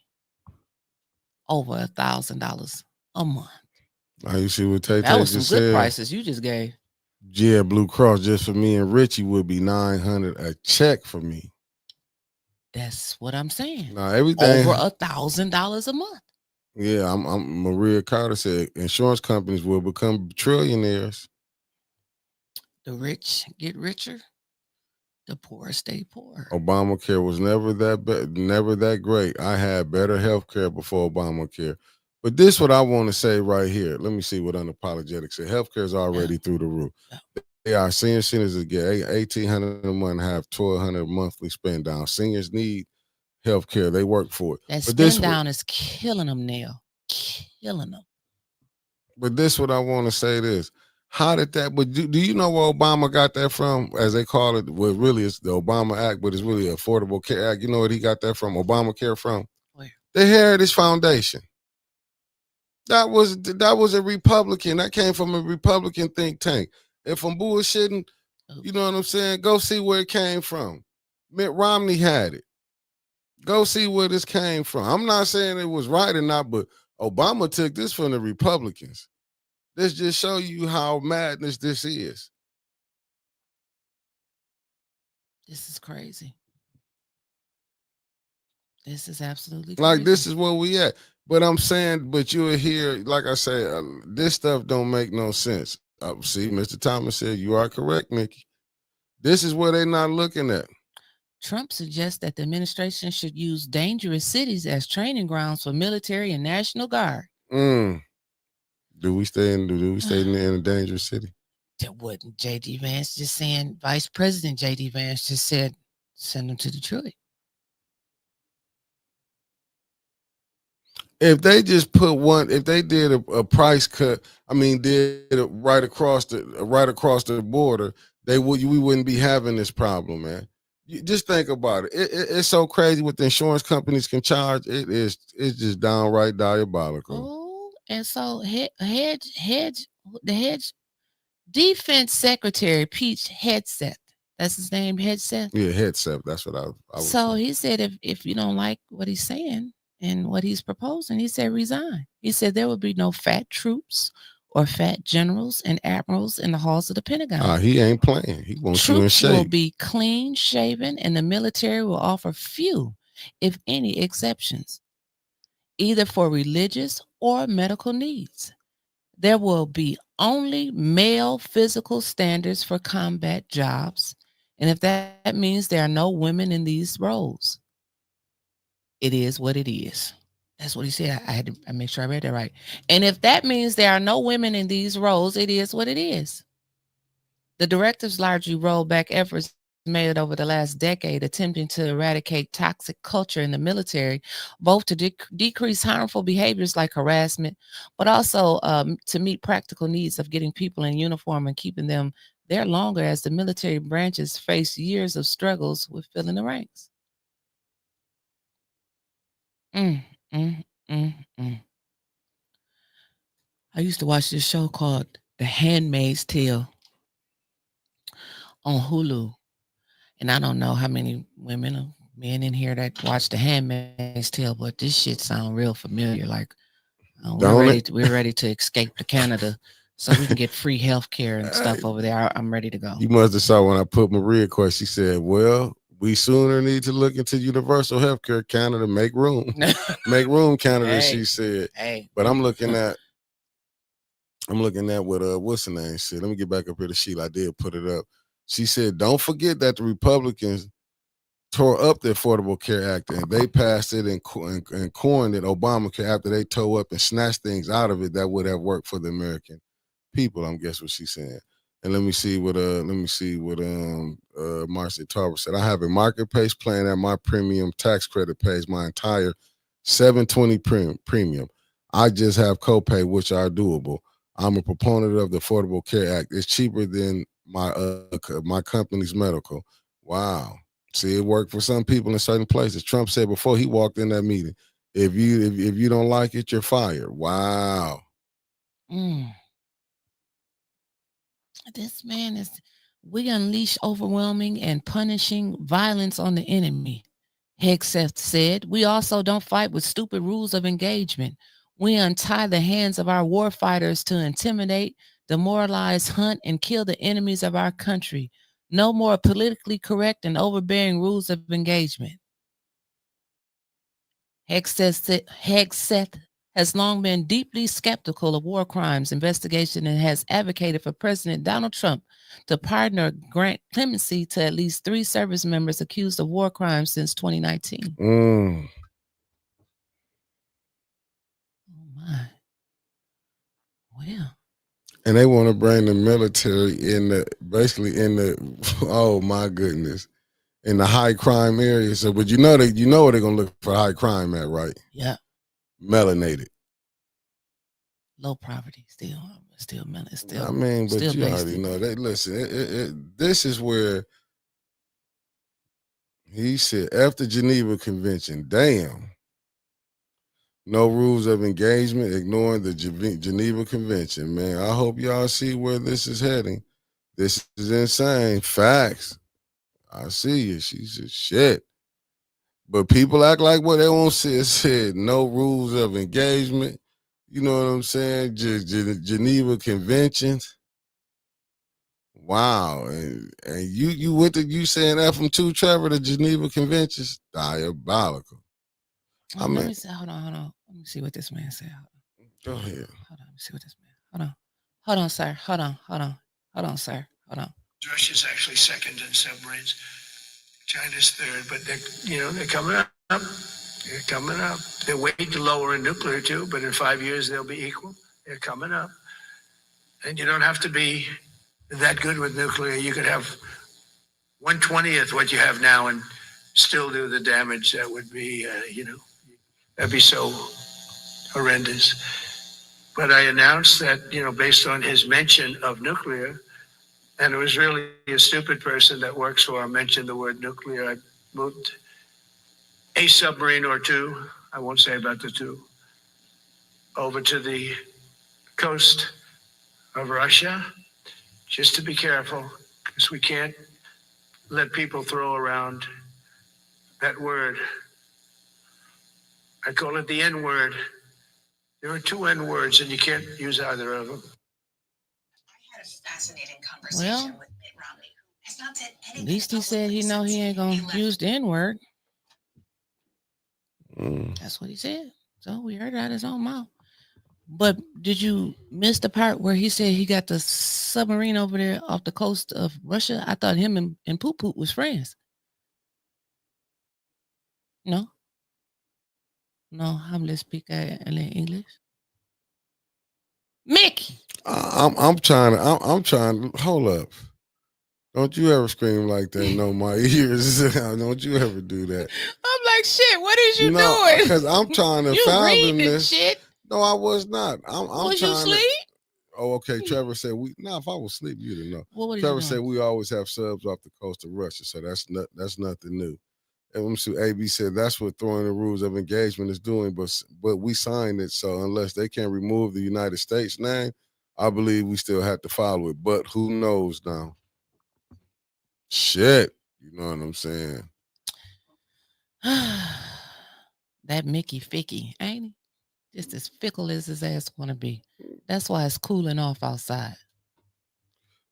over $1,000 a month. Now you see what Tay That Tay was some just good said. prices you just gave. Yeah, Blue Cross just for me and Richie would be $900 a check for me. That's what I'm saying. Now everything. Over $1,000 a month. Yeah, I'm Maria Carter said insurance companies will become trillionaires. The rich get richer, the poor stay poor. Obamacare was never never that great. I had better health care before Obamacare. But this what I want to say right here. Let me see what Unapologetic said. Healthcare is already through the roof. Yeah. They are senior citizens that get $1,800 a month, have $1,200 monthly spend down. Seniors need health care. They work for it. That But this spin down is killing them, Neil. Killing them. But this what I want to say this. How did that, but do you know where Obama got that from, as they call it? Well, really it's the Obama Act, but it's really Affordable Care Act. You know what he got that from? Obamacare from? Where? The Heritage Foundation. That was a Republican. That came from a Republican think tank. If I'm bullshitting, you know what I'm saying? Go see where it came from. Mitt Romney had it. Go see where this came from. I'm not saying it was right or not, but Obama took this from the Republicans. This just show you how madness this is. This is crazy. This is absolutely crazy. Like, this is where we at. But I'm saying, but you'll hear, like I say, this stuff don't make no sense. See, Mr. Thomas said, you are correct, Nikki. This is where they're not looking at. Trump suggests that the administration should use dangerous cities as training grounds for military and National Guard. Do we stay in a dangerous city? What J.D. Vance just saying, Vice President J.D. Vance just said, send them to Detroit. If they just if they did a price cut, did it right across the border, we wouldn't be having this problem, man. You just think about it. It's so crazy what the insurance companies can charge. It's just downright diabolical. Oh, and so the hedge defense secretary Pete Hegseth. That's his name, Hegseth. Yeah, Hegseth. That's what I was. So saying. He said, if you don't like what he's saying and what he's proposing, he said resign. He said there will be no fat troops or fat generals and admirals in the halls of the Pentagon. He ain't playing. He wants troops you in shape. Will be clean shaven, and the military will offer few, if any, exceptions, either for religious or medical needs. There will be only male physical standards for combat jobs, and if that means there are no women in these roles, it is what it is. That's what he said. I had to make sure I read that right. And if that means there are no women in these roles, it is what it is. The directives largely roll back efforts made over the last decade attempting to eradicate toxic culture in the military, both to decrease harmful behaviors like harassment, but also to meet practical needs of getting people in uniform and keeping them there longer as the military branches face years of struggles with filling the ranks. I used to watch this show called The Handmaid's Tale on Hulu. And I don't know how many women Men in here that watch The Handmaid's Tale, but this shit sound real familiar. Like Don't it? we're ready to escape to Canada so we can get free health care and stuff over there. I'm ready to go. You must have saw when I put Maria question. She said, "Well, we sooner need to look into universal health care. Canada, make room, make room, Canada." She Hey, said, hey. "But I'm looking at what what's the name said. Let me get back up here to Sheila. I did put it up. She said, "Don't forget that the Republicans tore up the Affordable Care Act and they passed it and coined it Obamacare after they tore up and snatched things out of it that would have worked for the American people." I'm guess what she's saying. And let me see what Marcy Tarver said. I have a marketplace plan that my premium tax credit pays my entire 720 premium. I just have copay which are doable. I'm a proponent of the Affordable Care Act. It's cheaper than my company's medical. Wow. See, it worked for some people in certain places. Trump said before he walked in that meeting, if you don't like it, you're fired. Wow. Mm. This man is. We unleash overwhelming and punishing violence on the enemy. Hegseth said, "We also don't fight with stupid rules of engagement. We untie the hands of our warfighters to intimidate, demoralize, hunt, and kill the enemies of our country. No more politically correct and overbearing rules of engagement." Hegseth has long been deeply skeptical of war crimes investigation and has advocated for President Donald Trump to pardon or grant clemency to at least 3 service members accused of war crimes since 2019. Mm. Oh my. Well, And they want to bring the military in the basically in the oh my goodness in the high crime area. So, but you know where they're gonna look for high crime at, right? yeah, Melanated. low poverty still I mean, but still you based already in. know. They listen. This is where he said after Geneva Convention. Damn. No rules of engagement, ignoring the Geneva Convention. Man, I hope y'all see where this is heading. This is insane. Facts. I see you. She said, shit. But people act like what they won't see. It said no rules of engagement. You know what I'm saying? Geneva Conventions. Wow. And you went to you saying that from two, Trevor, the Geneva Conventions? Diabolical. I Let mean, me see. Hold on. Let me see what this man said. go ahead. Hold on. Let me see what this man. Hold on, sir. Hold on, sir. Hold on. Russia's actually second in submarines. China's third, but they're coming up. They're coming up. They're waiting to lower in nuclear too, but in 5 years they'll be equal. They're coming up. And you don't have to be that good with nuclear. You could have 1/20th what you have now and still do the damage. That would be, that'd be so horrendous. But I announced that, based on his mention of nuclear, and it was really a stupid person that works for him mentioned the word nuclear. I moved a submarine or two, I won't say about the two, over to the coast of Russia, just to be careful, because we can't let people throw around that word. I call it the N word. There are two N words, and you can't use either of them. I had a fascinating conversation with Mitt Romney, who has not said anything. At least he said he ain't gonna use the N word. That's what he said. So we heard it out of his own mouth. But did you miss the part where he said he got the submarine over there off the coast of Russia? I thought him and Poop Poop was friends. No, no, habla explica en English. Mickey. I'm trying to hold up. Don't you ever scream like that? No, my ears. Don't you ever do that? I'm like, shit. What is you No, doing? because I'm trying to You fathom reading this. shit. No, I was not. I'm Was you trying to. asleep? Oh, okay. Trevor said we. Now, if I was asleep, you'd have known. What Trevor you said doing? we always have subs off the coast of Russia, so that's nothing new. And AB said that's what throwing the rules of engagement is doing, but we signed it, so unless they can remove the United States name, I believe we still have to follow it. But who knows now? Shit, you know what I'm saying? That Mickey Ficky, ain't he? Just as fickle as his ass want to be. That's why it's cooling off outside.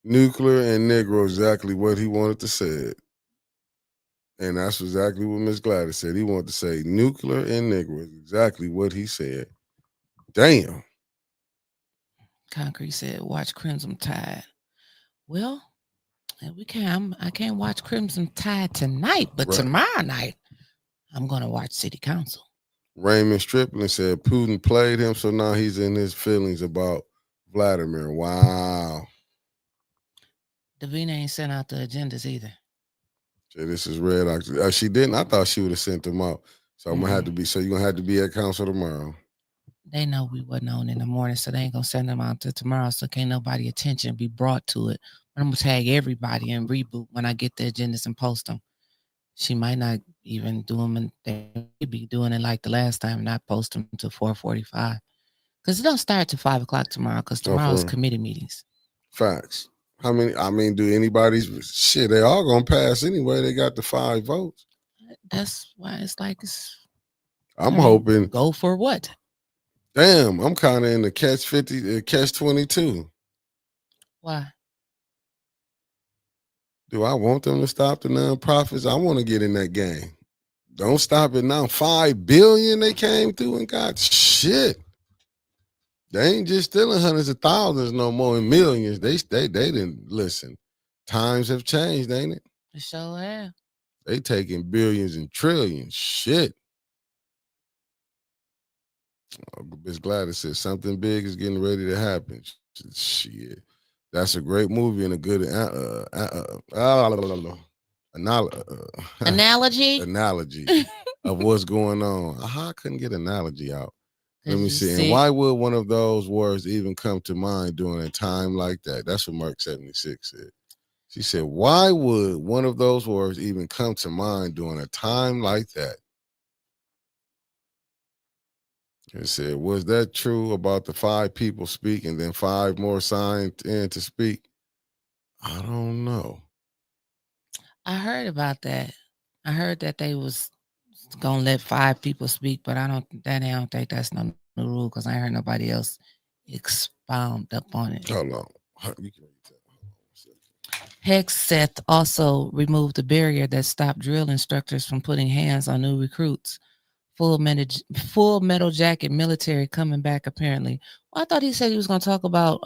Nuclear and Negro, exactly what he wanted to say it. And that's exactly what Miss Gladys said. He wanted to say nuclear and Negro is exactly what he said. Damn. Concrete said, "Watch Crimson Tide." Well, we can. I can't watch Crimson Tide tonight, but Right. tomorrow night I'm gonna watch City Council. Raymond Stripling said Putin played him, so now he's in his feelings about Vladimir. Wow. Davina ain't sent out the agendas either. So this is red. She didn't. I thought she would have sent them out. So I'm gonna have to be. So you're gonna have to be at council tomorrow. They know we wasn't on in the morning, so they ain't gonna send them out till tomorrow. So can't nobody attention be brought to it. But I'm gonna tag everybody and reboot when I get the agendas and post them. She might not even do them, and they may be doing it like the last time, not post them to 4:45, because it don't start till 5 o'clock tomorrow. Because tomorrow's committee meetings. Facts. How many? I mean, do anybody's shit? They all gonna pass anyway. They got the 5 votes. That's why it's like I'm hoping. Go for what? Damn, I'm kind of in the catch 50, catch 22. Why? Do I want them to stop the nonprofits? I want to get in that game. Don't stop it now. 5 billion they came through and got shit. They ain't just stealing hundreds of thousands no more in millions. They didn't listen. Times have changed, ain't it? It sure have. They taking billions and trillions. Shit. Miss Gladys said something big is getting ready to happen. Shit. That's a great movie and a good analogy of what's going on. I couldn't get analogy out. Let me see. see. And why would one of those words even come to mind during a time like that? That's what Mark 76 said. She said, why would one of those words even come to mind during a time like that? It said, was that true about the 5 people speaking, then 5 more signed in to speak? I don't know. I heard about that. I heard that they was gonna let 5 people speak, but I don't think that's no new rule because I ain't heard nobody else expound up on it. Hold on. Hex Seth also removed the barrier that stopped drill instructors from putting hands on new recruits. Full metal jacket military coming back apparently. Well, I thought he said he was going to talk about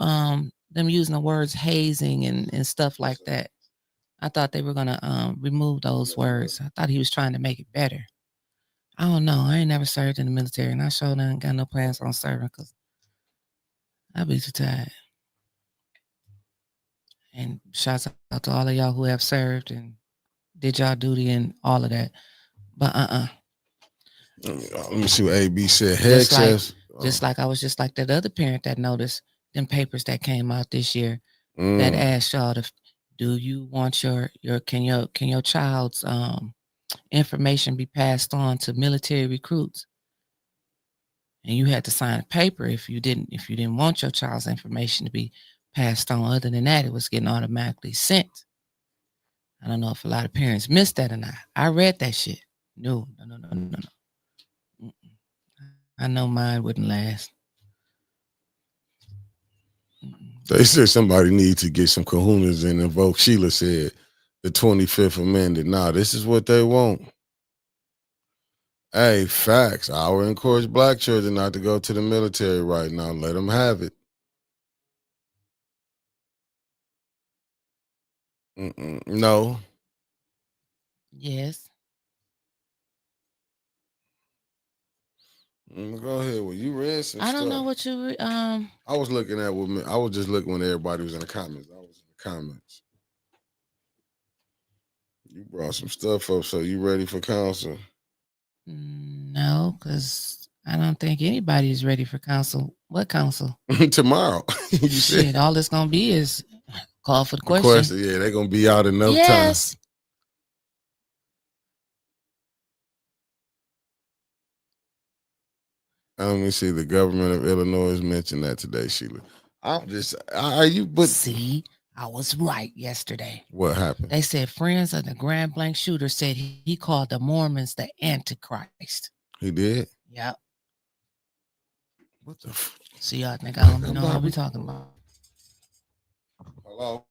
them using the words hazing and stuff like that. I thought they were going to remove those words. I thought he was trying to make it better. I don't know. I ain't never served in the military, and I sure ain't got no plans on serving because I'll be too tired. And shouts out to all of y'all who have served and did y'all duty and all of that. But let me see what AB said. Hex says, just like I was just like that other parent that noticed them papers that came out this year that asked y'all to, do you want your can your child's information be passed on to military recruits? And you had to sign a paper if you didn't want your child's information to be passed on. Other than that, it was getting automatically sent. I don't know if a lot of parents missed that or not. I read that shit. No. I know mine wouldn't last. They said somebody needs to get some kahunas and invoke. Sheila said the 25th Amendment. Nah, this is what they want. Hey, facts. I would encourage black children not to go to the military right now. Let them have it. No. Yes. Go ahead. Well, you read some stuff. I don't know what you I was looking at I was just looking when everybody was in the comments. I was in the comments. You brought some stuff up, so you ready for council? No, because I don't think anybody's ready for council. What council? Tomorrow. You Shit, said all it's gonna be is call for the question. Yeah, they're gonna be out in no yes. time. Let me see. The government of Illinois mentioned that today, Sheila. I'm just, are you? But see, I was right yesterday. What happened? They said friends of the Grand Blank shooter said he called the Mormons the Antichrist. He did? Yep. What the So y'all think I don't know what we talking about. Hello?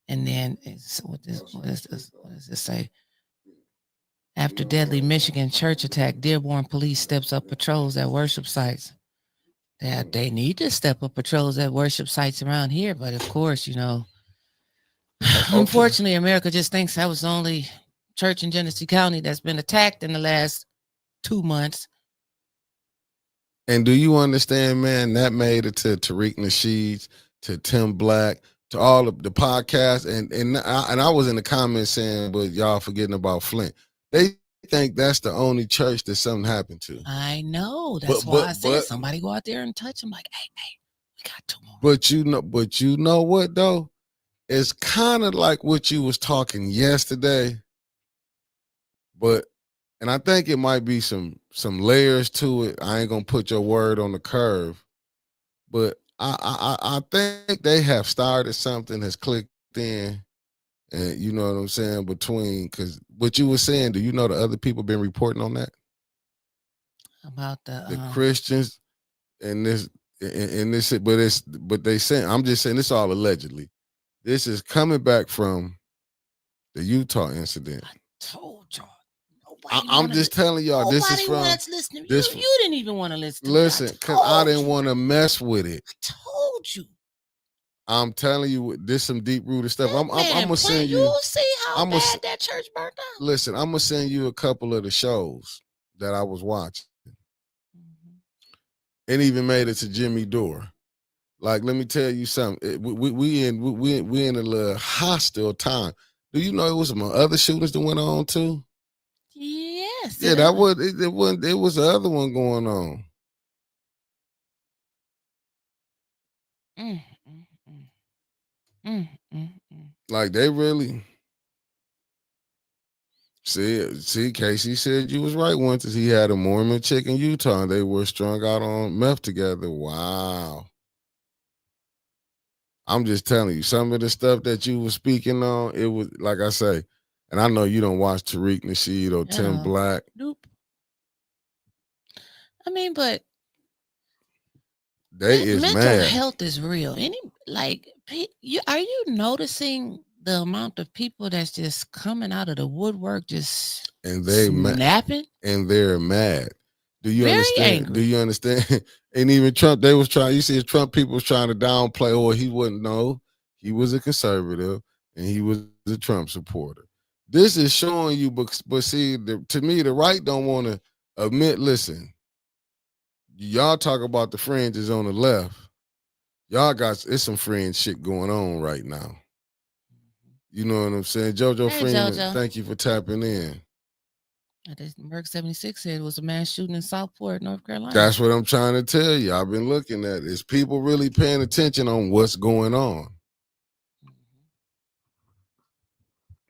And then what does this say? After deadly Michigan church attack, Dearborn police steps up patrols at worship sites. They need to step up patrols at worship sites around here, but of course, unfortunately, America just thinks that was the only church in Genesee County that's been attacked in the last 2 months. And do you understand, man, that made it to Tariq Nasheed, to Tim Black, to all of the podcasts. And I was in the comments saying, but y'all forgetting about Flint. They think that's the only church that something happened to. I know. That's why I said somebody go out there and touch them like, hey, we got 2 more. But you know what, though? It's kind of like what you was talking yesterday. And I think it might be some layers to it. I ain't gonna put your word on the curve, but I think they have started something, has clicked in, and you know what I'm saying, between, because what you were saying, do you know the other people been reporting on that? About the Christians and this, but they saying, I'm just saying this all allegedly. This is coming back from the Utah incident. I told y'all. I'm just telling y'all, this is from listening. You didn't even want to listen to listen, because I didn't want to mess with it. I told you. I'm telling you, this some deep rooted stuff. I'm gonna send you. You'll see how bad that church burned down. Listen, I'm gonna send you a couple of the shows that I was watching. It even made it to Jimmy Dore. Like, let me tell you something. We in a little hostile time. Do you know it was some other shootings that went on too? Yes. Yeah, that was it was the other one going on. Like, they really see, Casey said you was right once. He had a Mormon chick in Utah and they were strung out on meth together. Wow. I'm just telling you, some of the stuff that you were speaking on, it was, like I say, and I know you don't watch Tariq Nasheed or Tim Black. Nope. I mean, but mental health is real. Are you noticing the amount of people that's just coming out of the woodwork, just and they snapping, and they're mad? Do you understand? Angry. Do you understand? And even Trump, they was trying. You see, Trump people was trying to downplay, or he wouldn't know. He was a conservative and he was a Trump supporter. This is showing you, but see, to me, the right don't want to admit. Listen, y'all talk about the fringes on the left. Y'all got some fringe shit going on right now. You know what I'm saying? JoJo Freeman, thank you for tapping in. Merck 76 said it was a mass shooting in Southport, North Carolina. That's what I'm trying to tell you. I've been looking at it. Is people really paying attention on what's going on?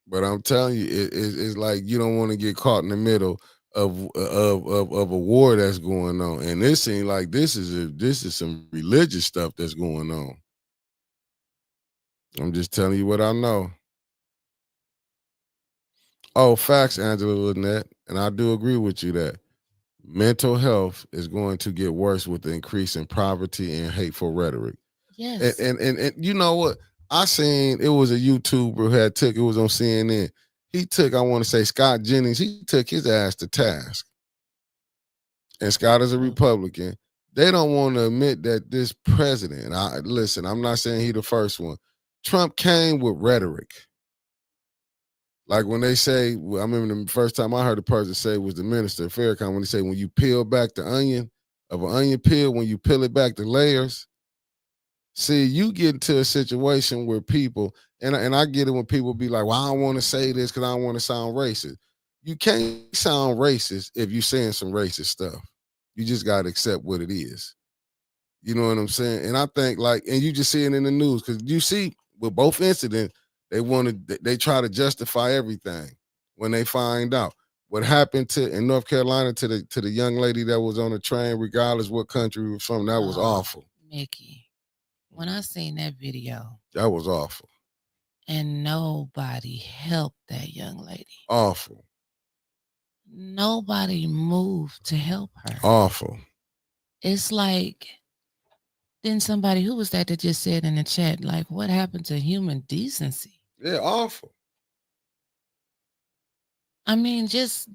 But I'm telling you, it's like you don't want to get caught in the middle of a war that's going on, and it seems like this is some religious stuff that's going on. I'm just telling you what I know. Oh, facts, Angela Lynette, and I do agree with you that mental health is going to get worse with the increase in poverty and hateful rhetoric. Yes, and you know what? I seen, it was a YouTuber who it was on CNN. He took, I want to say, Scott Jennings, he took his ass to task. And Scott is a Republican. They don't want to admit that this president, listen, I'm not saying he the first one. Trump came with rhetoric. Like when they say, I remember the first time I heard a person say was the minister of Farrakhan, when they say, when you peel back the onion of an onion peel, when you peel it back the layers, see, you get into a situation where people, and I get it when people be like, well, I don't want to say this because I don't want to sound racist. You can't sound racist if you're saying some racist stuff. You just got to accept what it is. You know what I'm saying? And I think, like, and you just see it in the news, because you see with both incidents, they try to justify everything when they find out what happened in North Carolina to the young lady that was on the train, regardless what country was from. That was awful. Mickey. When I seen that video That was awful. and nobody helped that young lady, Awful. nobody moved to help her. Awful. It's like, then somebody, who was that just said in the chat, like, what happened to human decency? Yeah, awful. I mean, just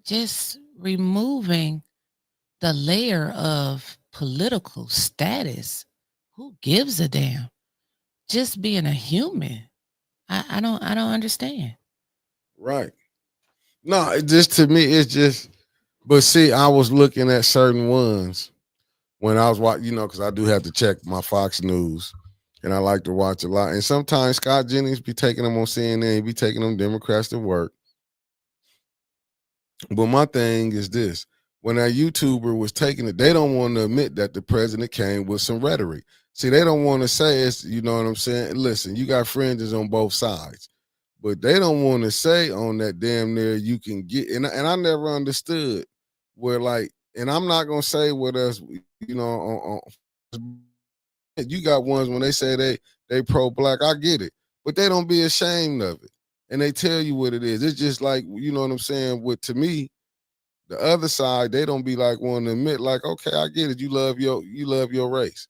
removing the layer of political status. Who gives a damn? Just being a human. I don't understand. Right. No, it just to me, it's just. But see, I was looking at certain ones when I was watching, because I do have to check my Fox News, and I like to watch a lot. And sometimes Scott Jennings be taking them on CNN, he be taking them Democrats to work. But my thing is this: when that YouTuber was taking it, they don't want to admit that the president came with some rhetoric. See, they don't want to say it's, you know what I'm saying? Listen, you got fringes on both sides, but they don't want to say on that damn near you can get. And I never understood where, like, and I'm not gonna say what us, you got ones when they say they pro black. I get it, but they don't be ashamed of it, and they tell you what it is. It's just like, you know what I'm saying. With, to me, the other side, they don't be like wanting to admit, like, okay, I get it. You love your race.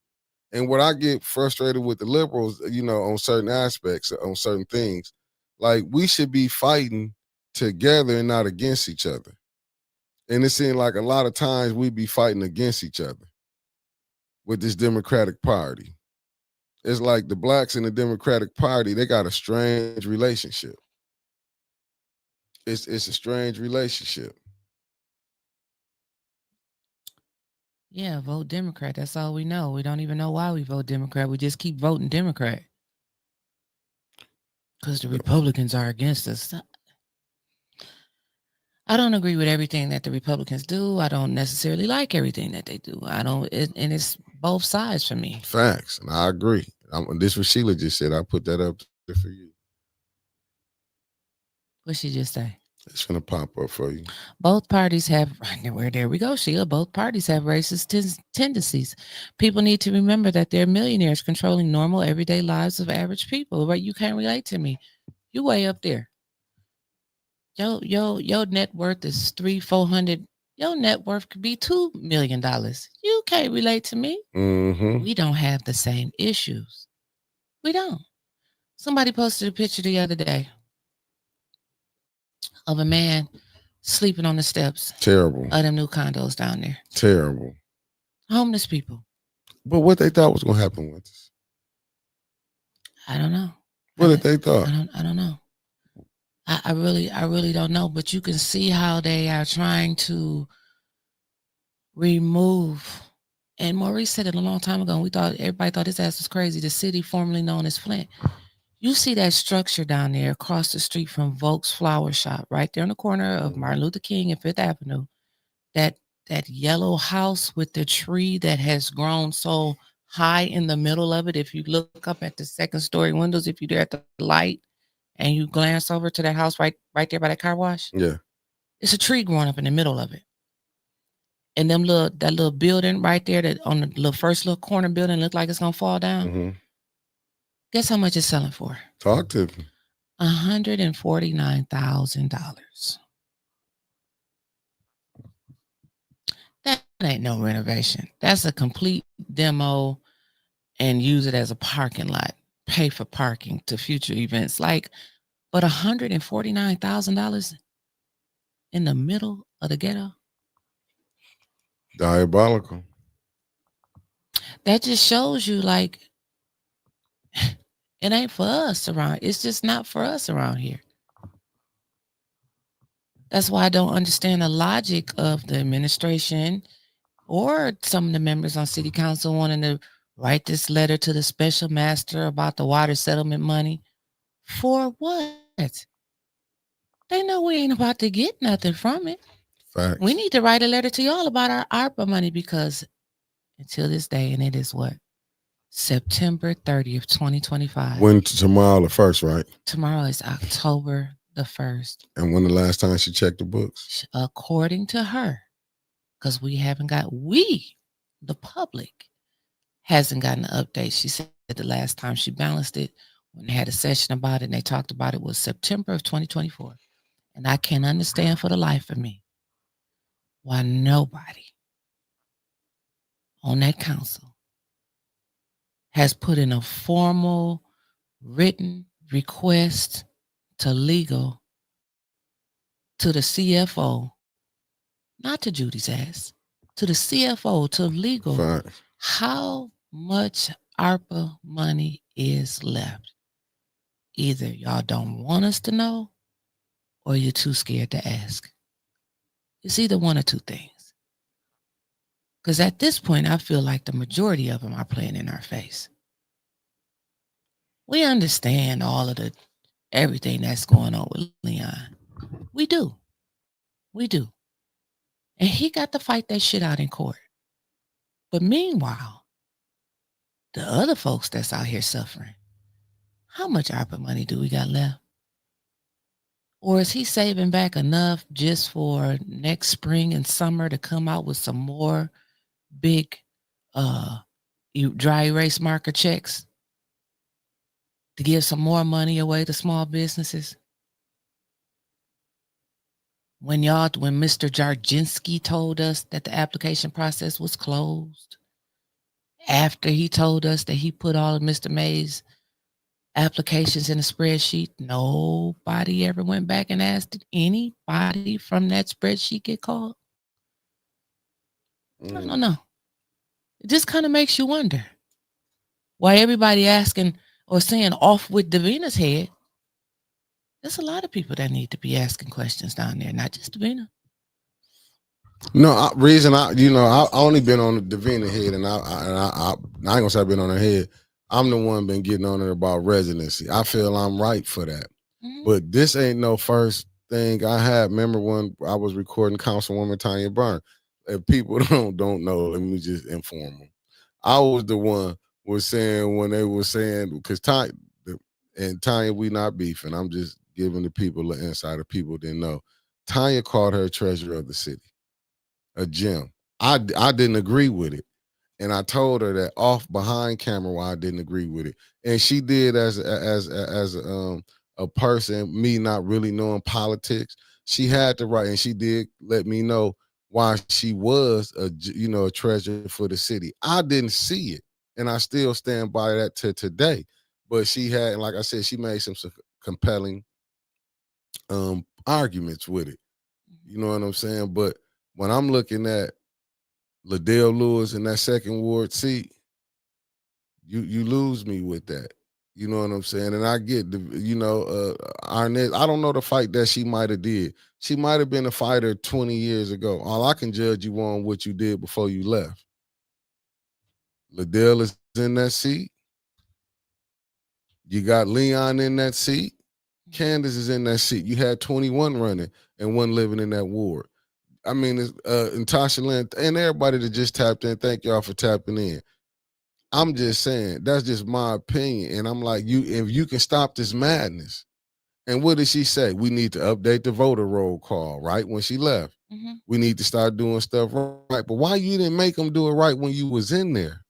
And what I get frustrated with the liberals, on certain aspects, on certain things, like, we should be fighting together and not against each other. And it seems like a lot of times we be fighting against each other with this Democratic Party. It's like the blacks in the Democratic Party, they got a strange relationship. It's a strange relationship. Yeah, vote Democrat. That's all we know. We don't even know why we vote Democrat. We just keep voting Democrat because the Republicans are against us. I don't agree with everything that the Republicans do. I don't necessarily like everything that they do. And it's both sides for me. Facts, and I agree. This what Sheila just said. I put that up there for you. What she just say? It's gonna pop up for you. Both parties have, there we go, Sheila. Both parties have racist tendencies. People need to remember that they're millionaires controlling normal, everyday lives of average people. But you can't relate to me. You way up there. Your net worth is 300-400. Your net worth could be $2 million. You can't relate to me. Mm-hmm. We don't have the same issues. We don't. Somebody posted a picture the other day of a man sleeping on the steps. Terrible. Of them new condos down there. Terrible. Homeless people. But what they thought was gonna happen with us? I don't know. What did they thought? I don't know. I really don't know. But you can see how they are trying to remove. And Maurice said it a long time ago. Everybody thought his ass was crazy. The city formerly known as Flint. You see that structure down there across the street from Volk's Flower Shop, right there on the corner of Martin Luther King and Fifth Avenue. That yellow house with the tree that has grown so high in the middle of it. If you look up at the second story windows, if you're there at the light and you glance over to that house right there by that car wash, yeah, it's a tree growing up in the middle of it. And that little building right there, that on the little first little corner building, look like it's gonna fall down. Mm-hmm. Guess how much it's selling for? Talk to me. $149,000. That ain't no renovation. That's a complete demo and use it as a parking lot. Pay for parking to future events. But $149,000 in the middle of the ghetto? Diabolical. That just shows you, like, it ain't for us around. It's just not for us around here. That's why I don't understand the logic of the administration or some of the members on city council wanting to write this letter to the special master about the water settlement money. For what? They know we ain't about to get nothing from it. Facts. We need to write a letter to y'all about our ARPA money, because until this day, and it is what? September 30th, 2025. When tomorrow the 1st, right? Tomorrow is October the 1st. And when the last time she checked the books? According to her, because the public hasn't gotten an update. She said the last time she balanced it, when they had a session about it and they talked about it, was September of 2024. And I can't understand for the life of me why nobody on that council has put in a formal written request to legal, to the CFO, not to Judy's ass, to the CFO, to legal, Facts. how much ARPA money is left. Either y'all don't want us to know or you're too scared to ask. It's either one or two things. Because at this point, I feel like the majority of them are playing in our face. We understand all of the everything that's going on with Leon. We do. We do. And he got to fight that shit out in court. But meanwhile, the other folks that's out here suffering, how much ARPA money do we got left? Or is he saving back enough just for next spring and summer to come out with some more big dry erase marker checks to give some more money away to small businesses? When Mr. Jarginski told us that the application process was closed, after he told us that he put all of Mr. May's applications in a spreadsheet, nobody ever went back and asked, did anybody from that spreadsheet get called? I don't know. It just kind of makes you wonder why everybody asking or saying off with Davina's head. There's a lot of people that need to be asking questions down there, not just Davina. No, I only been on the Davina head, and I ain't gonna say I've been on her head. I'm the one been getting on it about residency. I feel I'm right for that. Mm-hmm. But this ain't no first thing I had. Remember when I was recording Councilwoman Tanya Byrne? If people don't know, let me just inform them. I was the one was saying when they were saying, because Tanya and Tanya, we not beefing. I'm just giving the people the insider. People didn't know. Tanya called her treasurer of the city a gem. I didn't agree with it. And I told her that off behind camera why I didn't agree with it. And she did as a person, me not really knowing politics. She had to write, and she did let me know why she was a treasure for the city. I didn't see it, and I still stand by that to today. But she had, and like I said, she made some compelling arguments with it. You know what I'm saying? But when I'm looking at Liddell Lewis in that second ward seat, you lose me with that. You know what I'm saying? And I get Arnett. I don't know the fight that she might have did. She might have been a fighter 20 years ago. All I can judge you on what you did before you left. Liddell is in that seat. You got Leon in that seat. Candace is in that seat. You had 21 running and one living in that ward. I mean, and Tasha Lynn and everybody that just tapped in, thank y'all for tapping in. I'm just saying, that's just my opinion. And I'm like, if you can stop this madness. And what did she say? We need to update the voter roll call, right? When she left. Mm-hmm. We need to start doing stuff right. But why you didn't make them do it right when you was in there?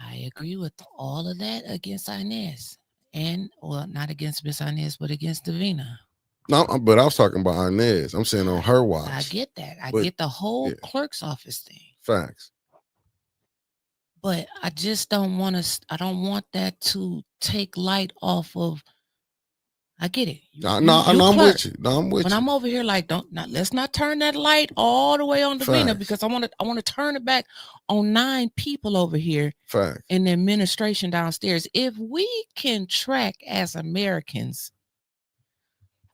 I agree with all of that against Inez. Not against Miss Inez, but against Davina. No, but I was talking about Inez. I'm saying on her watch. I get that. I get the whole clerk's office thing. Facts. But I just don't want to. I don't want that to take light off of. I get it. I'm with you. No, I'm with you. But I'm over here like, let's not turn that light all the way on Davina, because I want to turn it back on 9 people over here. Facts. In the administration downstairs. If we can track as Americans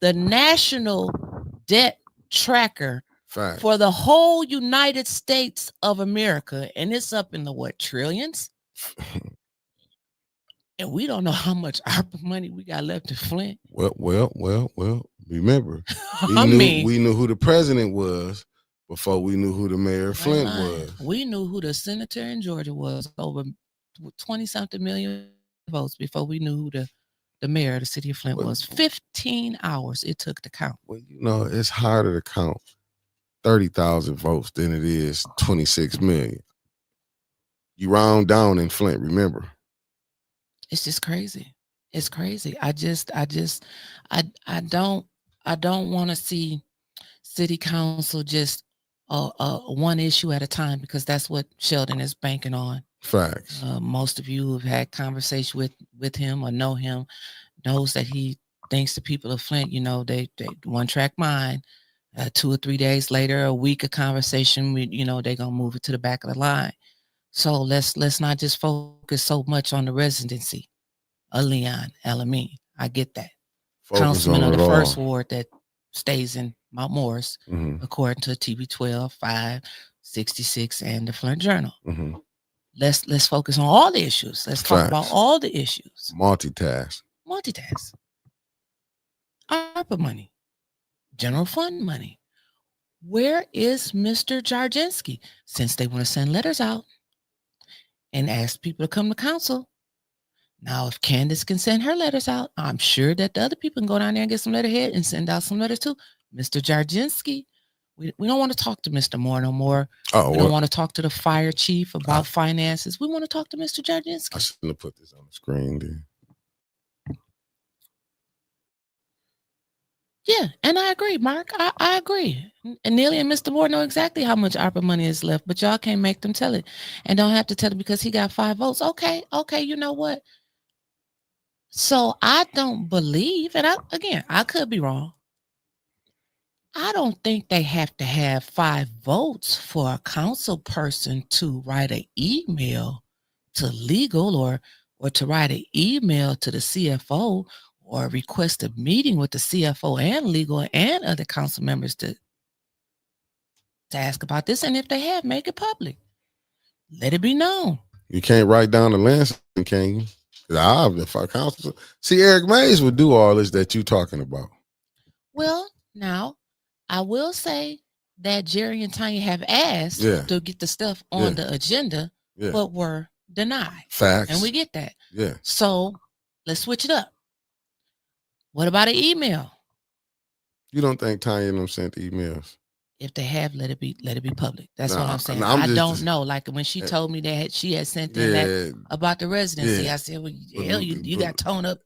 the national debt tracker for the whole United States of America, and it's up in the trillions? And we don't know how much ARPA money we got left in Flint. Well. Remember, we knew who the president was before we knew who the mayor of Flint was. We knew who the senator in Georgia was, over 20-something million votes, before we knew who the mayor of the city of Flint was. 15 hours it took to count. Well, it's harder to count 30,000 votes than it is 26 million. You round down in Flint, remember. It's just crazy. It's crazy. I don't want to see city council just one issue at a time, because that's what Sheldon is banking on. Facts. Most of you who've had conversation with him or know him knows that he thinks the people of Flint, they one track mind. 2 or 3 days later, a week of conversation, they're gonna move it to the back of the line. So let's not just focus so much on the residency of Leon Alameen. I get that. Focus Councilman on of the it first all. ward that stays in Mount Morris, Mhm. according to TB 12, 5, 66, and the Flint Journal. Mhm. Let's focus on all the issues. Let's talk about Facts. all the issues. Multitask. ARPA money, general fund money. Where is Mr. Jarzinski? Since they want to send letters out and ask people to come to council. Now, if Candace can send her letters out, I'm sure that the other people can go down there and get some letterhead and send out some letters too. Mr. Jarzinski, we don't want to talk to Mr. Moore no more. We don't want to talk to the fire chief about finances. We want to talk to Mr. Jarzinski. I shouldn't have put this on the screen there. Yeah, and I agree, Mark. I agree. And Neely and Mr. Moore know exactly how much ARPA money is left, but y'all can't make them tell it. And don't have to tell it because he got 5 votes. Okay, you know what? So I don't believe, and I could be wrong. I don't think they have to have 5 votes for a council person to write an email to legal or to write an email to the CFO or request a meeting with the CFO and legal and other council members to ask about this. And if they have, make it public. Let it be known. You can't write down the Lansing, can you? If our council, see, Eric Mays would do all this that you talking about. Well, now I will say that Jerry and Tanya have asked to get the stuff on the agenda, but were denied. Facts. And we get that. Yeah. So let's switch it up. What about an email? You don't think Tanya and them sent emails? If they have, let it be public. That's what I'm saying. I don't know. Like when she told me that she had sent them that about the residency, I said, "Well, hell, you got tore up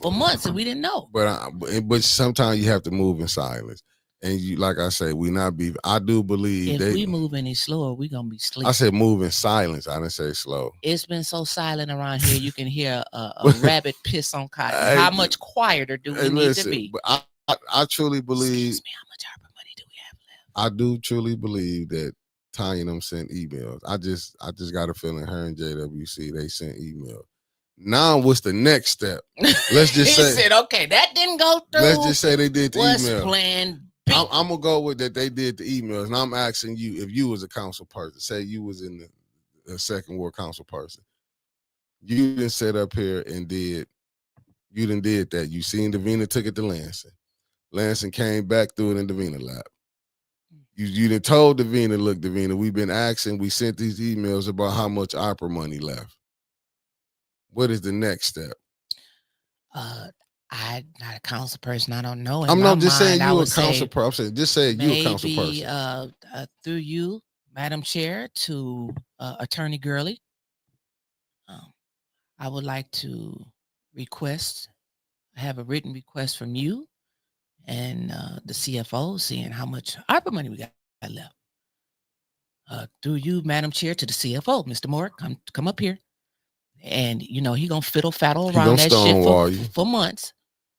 for months, and we didn't know." But sometimes you have to move in silence. And you, like I say, we not be. I do believe if we move any slower, we gonna be sleeping. I said move in silence. I didn't say slow. It's been so silent around here. You can hear a rabbit piss on cotton. How much quieter do we need to be? But I truly believe. Excuse me, how much ARPA money do we have left? I do truly believe that Tanya and them sent emails. I just got a feeling her and JWC they sent emails. Now, what's the next step? Let's just say said, okay, that didn't go through. Let's just say they did the email. Plan B? I'm gonna go with that. They did the emails, and I'm asking you if you was a council person. Say you was in the second ward council person. You didn't sit up here and did that. You seen Davina took it to Lansing. Lansing came back through it in Davina lap. You done told Davina, look, Davina, we've been asking, we sent these emails about how much ARPA money left. What is the next step? I'm not a council person. I don't know. I'm not just saying you a council person. I'm saying just say you a council person. Maybe through you, Madam Chair, to Attorney Gurley. I would like to have a written request from you and the CFO, seeing how much ARPA money we got left. Through you, Madam Chair, to the CFO, Mr. Moore, come up here. And he gonna fiddle-faddle around that shit for months.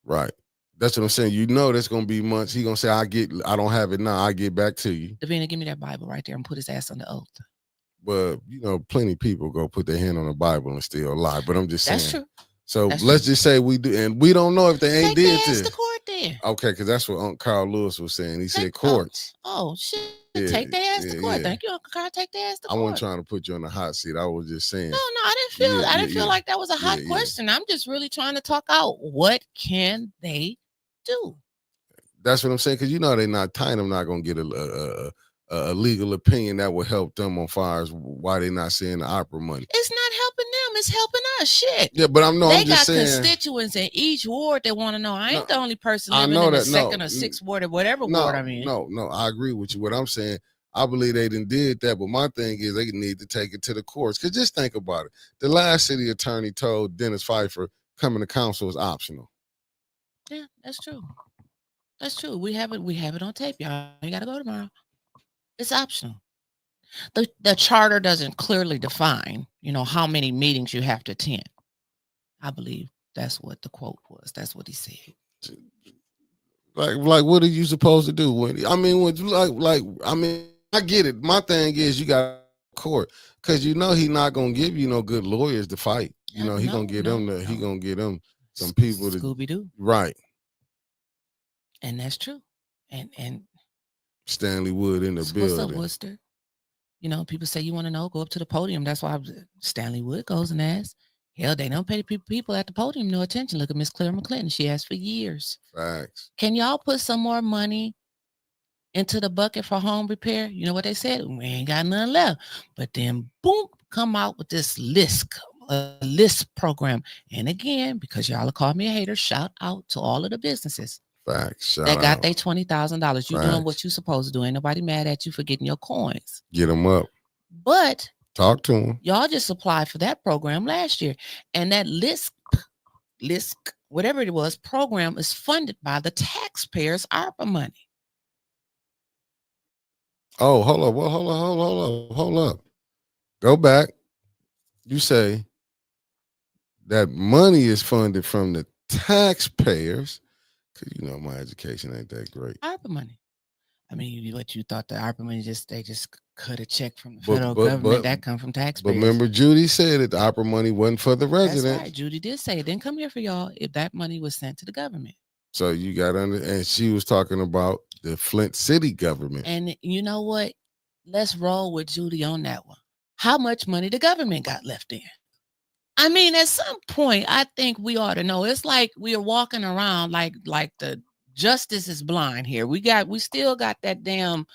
Right. That's what I'm saying. That's gonna be months. He gonna say, I don't have it now. I get back to you. Davina, give me that Bible right there and put his ass on the oath. But plenty of people go put their hand on the Bible and still lie. But I'm just saying. That's true. So let's just say we do, and we don't know if they ain't did this. Take the court there. Okay, because that's what Uncle Carl Lewis was saying. He said courts. Oh shit. Take their ass to court. Yeah. Thank you, Uncle Carl. Take their ass to court. I wasn't trying to put you on the hot seat. I was just saying. No, I didn't feel like that was a hot question. I'm just really trying to talk out what can they do. That's what I'm saying, because they're not tying them, not gonna get a legal opinion that will help them on fires. Why they not saying the ARPA money? It's not helping them. It's helping us. Shit. Yeah, but I'm just got saying, constituents in each ward that want to know. I ain't the only person living in the second or sixth ward or whatever ward I'm in. No, I agree with you. What I'm saying, I believe they done did that, but my thing is they need to take it to the courts. Because just think about it. The last city attorney told Dennis Pfeiffer coming to council is optional. Yeah, that's true. That's true. We have it on tape, y'all. You got to go tomorrow. It's optional. The charter doesn't clearly define, how many meetings you have to attend. I believe that's what the quote was. That's what he said. Like what are you supposed to do? I get it. My thing is you got court because he's not gonna give you no good lawyers to fight. He gonna get them some people to Scooby Doo. Right. And that's true. And Stanley Wood in the building. What's up, Worcester? People say you want to know, go up to the podium. That's why Stanley Wood goes and asks. Hell, they don't pay people at the podium no attention. Look at Miss Claire McClinton. She asked for years. Facts. Can y'all put some more money into the bucket for home repair? You know what they said? We ain't got nothing left. But then, boom, come out with this list program. And again, because y'all will call me a hater, shout out to all of the businesses. Facts. That got their $20,000. You doing what you supposed to do. Ain't nobody mad at you for getting your coins. Get them up. But talk to them. Y'all just applied for that program last year. And that list, whatever it was, program is funded by the taxpayers' ARPA money. Oh, hold up. Well, hold up. Go back. You say that money is funded from the taxpayers. Because my education ain't that great. ARPA money. I mean, what you thought the ARPA money they just cut a check from the federal government that come from taxpayers. But remember, Judy said that the ARPA money wasn't for the residents. That's right. Judy did say it didn't come here for y'all if that money was sent to the government. So you got and she was talking about the Flint City government. And you know what? Let's roll with Judy on that one. How much money the government got left in? I mean, at some point, I think we ought to know. It's like we are walking around like the justice is blind here. We still got that damn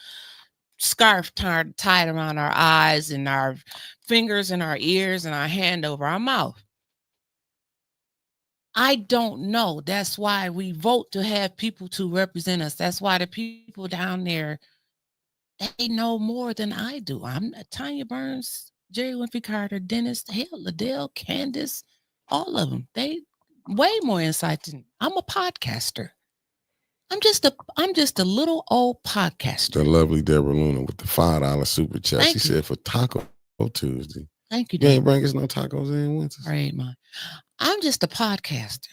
scarf tied around our eyes and our fingers and our ears and our hand over our mouth. I don't know. That's why we vote to have people to represent us. That's why the people down there, they know more than I do. I'm Tanya Burns, Jerry Winfrey Carter, Dennis, Liddell, Candace, all of them. They way more insight than I'm a podcaster. I'm just a little old podcaster. The lovely Deborah Luna with the $5 super chat. She said for Taco Tuesday. Thank you, Dad. You ain't bring us no tacos in Wednesday. Right, man. I'm just a podcaster.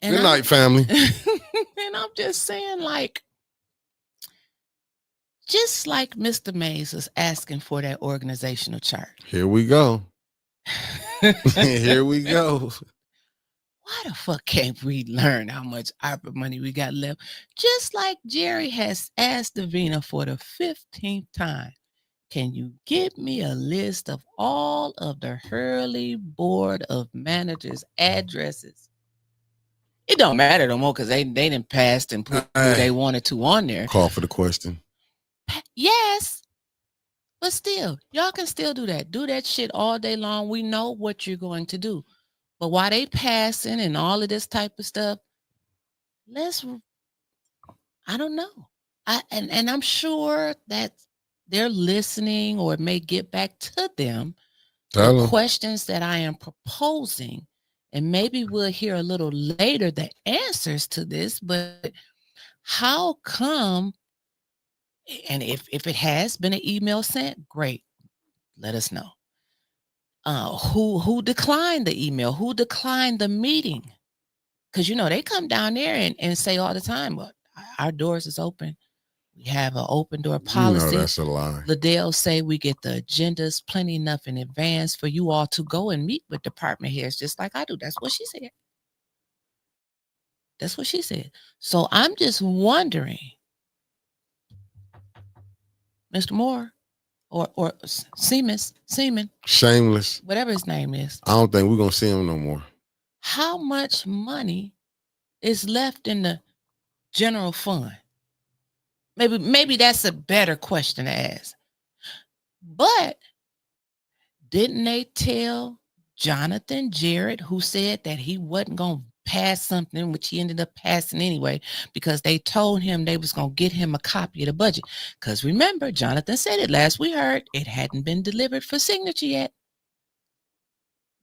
And good night, family. And I'm just saying, just like Mr. Mays is asking for that organizational chart. Here we go. Here we go. Why the fuck can't we learn how much ARPA money we got left? Just like Jerry has asked Davina for the 15th time. Can you give me a list of all of the Hurley Board of Managers addresses? It don't matter no more because they didn't pass and put who they wanted to on there. Call for the question. Yes. But still, y'all can still do that. Do that shit all day long. We know what you're going to do. But while they passing and all of this type of stuff, I don't know. And I'm sure that they're listening or it may get back to them the questions that I am proposing. And maybe we'll hear a little later the answers to this, but how come, and if it has been an email sent, great, let us know. Who declined the email? Who declined the meeting? Because, they come down there and say all the time, well, our doors is open. We have an open door policy. That's a lie. Liddell say we get the agendas plenty enough in advance for you all to go and meet with department heads just like I do. That's what she said. That's what she said. So I'm just wondering, Mr. Moore or Seaman, Shameless, whatever his name is. I don't think we're going to see him no more. How much money is left in the general fund? Maybe that's a better question to ask. But didn't they tell Jonathan Jarrett, who said that he wasn't going to pass something, which he ended up passing anyway, because they told him they was going to get him a copy of the budget. Because remember, Jonathan said it last we heard, it hadn't been delivered for signature yet.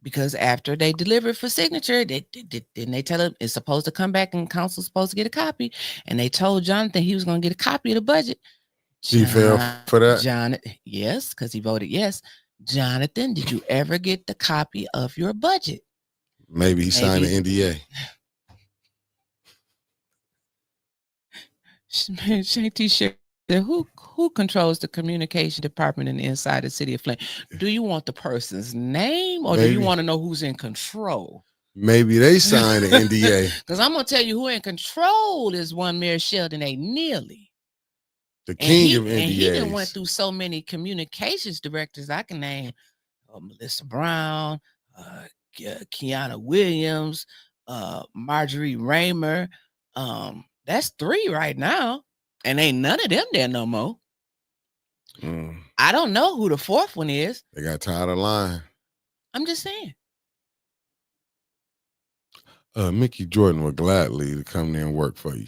Because after they delivered for signature, didn't they tell him it's supposed to come back and council's supposed to get a copy? And they told Jonathan he was going to get a copy of the budget. He fell for that? Jonathan, yes, because he voted yes. Jonathan, did you ever get the copy of your budget? Maybe he signed an NDA. Shanty shared who controls the communication department in the inside the city of Flint? Do you want the person's name or do you want to know who's in control? Maybe they signed an NDA. Because I'm gonna tell you who in control is one Mayor Sheldon A. Neely. The king of NDAs. And he done went through so many communications directors I can name. Melissa Brown, Kiana Williams, Marjorie Raymer. That's 3 right now. And ain't none of them there no more. I don't know who the 4th one is. They got tired of lying. I'm just saying. Mickey Jordan would gladly come there and work for you.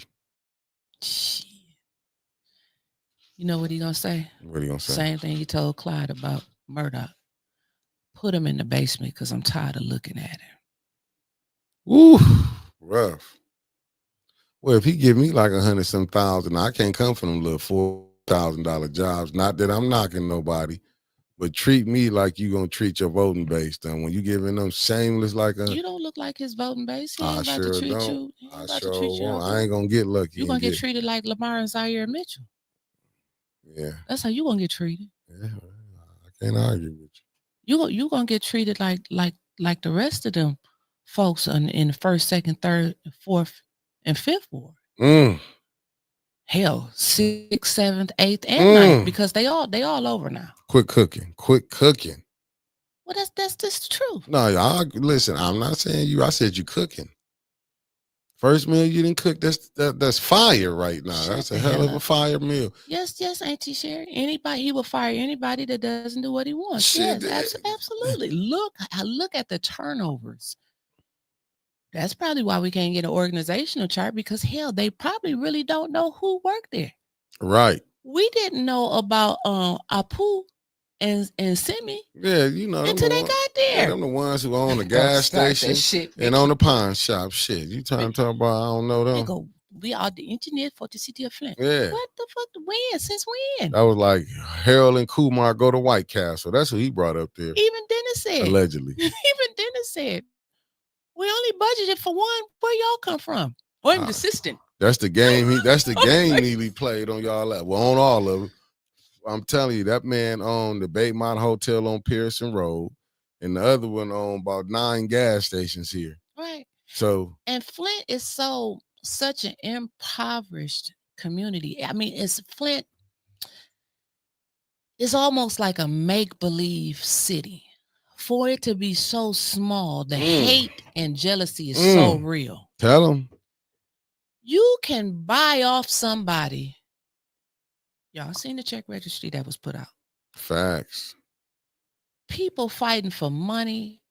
You know what he gonna say? What he gonna say? Same thing he told Clyde about Murdoch. Put him in the basement because I'm tired of looking at him. Ooh, rough. Well, if he give me like 100-some thousand, I can't come for them little $4,000 jobs. Not that I'm knocking nobody, but treat me like you gonna treat your voting base. Then when you giving them shameless like you don't look like his voting base. He ain't I about sure to treat don't. you. I sure won't. I ain't gonna get lucky. You're gonna get treated like Lamar and Zaire Mitchell. Yeah, that's how you gonna get treated. Yeah, I can't argue with you. You gonna get treated like the rest of them folks in the 1st, 2nd, 3rd, 4th, and 5th ward. Hell, 6th, 7th, 8th, and 9th, because they all over now. Quit cooking. Well, that's just true. No, listen. I'm not saying you. I said you cooking. First meal you didn't cook. That's fire right now. That's a hell of a fire meal. Yes, Auntie Sherry. He will fire anybody that doesn't do what he wants. Shit, yes, absolutely. Look at the turnovers. That's probably why we can't get an organizational chart, because hell, they probably really don't know who worked there. Right. We didn't know about Apu and Simi. Yeah, you know, until they got there. Them the ones who own the gas station and own the pawn shop. Shit, you trying to talk about? I don't know them. We are the engineer for the city of Flint. Yeah. What the fuck? When? Since when? That was like Harold and Kumar go to White Castle. That's what he brought up there. Even Dennis said. Allegedly. Even Dennis said, we only budgeted for one. Where y'all come from? Or an assistant. That's the game. He played on y'all. Well, on all of it. I'm telling you, that man owned the Baymont Hotel on Pearson Road, and the other one owned about 9 gas stations here. Right. So. And Flint is such an impoverished community. I mean, Flint is almost like a make-believe city. For it to be so small, the hate and jealousy is so real. Tell them. You can buy off somebody. Y'all seen the check registry that was put out? Facts. People fighting for money,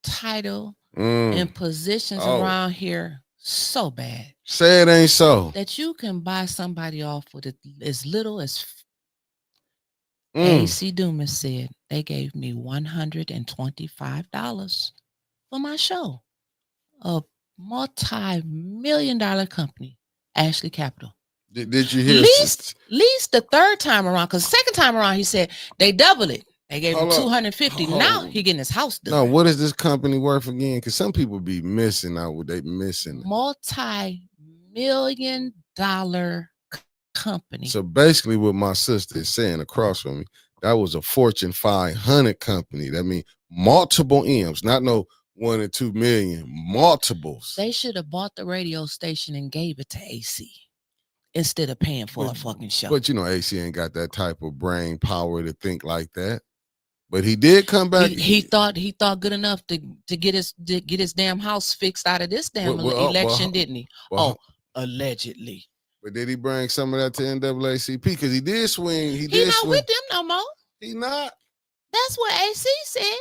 title, and positions around here so bad. Say it ain't so. That you can buy somebody off with as little as AC Dumas said. They gave me $125 for my show. A multi-million-dollar company, Ashley Capital. Did you hear? Least the 3rd time around, because the 2nd time around he said they doubled it. They gave him $250. Now he getting his house done. No, what is this company worth again? Because some people be missing out what they missing. Multi-million-dollar company. So basically, what my sister is saying across from me, that was a Fortune 500 company. That means multiple M's, not no 1 or 2 million, multiples. They should have bought the radio station and gave it to AC instead of paying for a fucking show. But you know, AC ain't got that type of brain power to think like that. But he did come back. He thought good enough to get his damn house fixed out of this damn election, didn't he? Allegedly. But did he bring some of that to NAACP? Because he did swing. He not with them no more. He not. That's what AC said.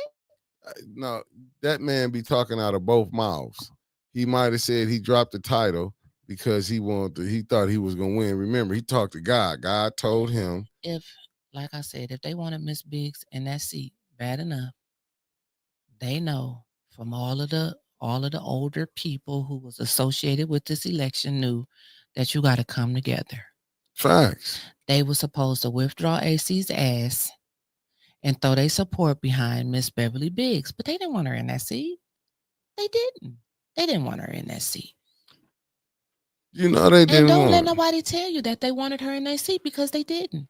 No, that man be talking out of both mouths. he might have said he dropped the title because he thought he was gonna win. Remember, he talked to God. God told him, Like I said, if they wanted Miss Biggs in that seat bad enough, they know from all of the older people who was associated with this election knew that you got to come together. Facts. They were supposed to withdraw AC's ass and throw their support behind Miss Beverly Biggs, but they didn't want her in that seat. They didn't. They didn't want her in that seat. You know they didn't. And don't want let nobody tell you that they wanted her in that seat because they didn't.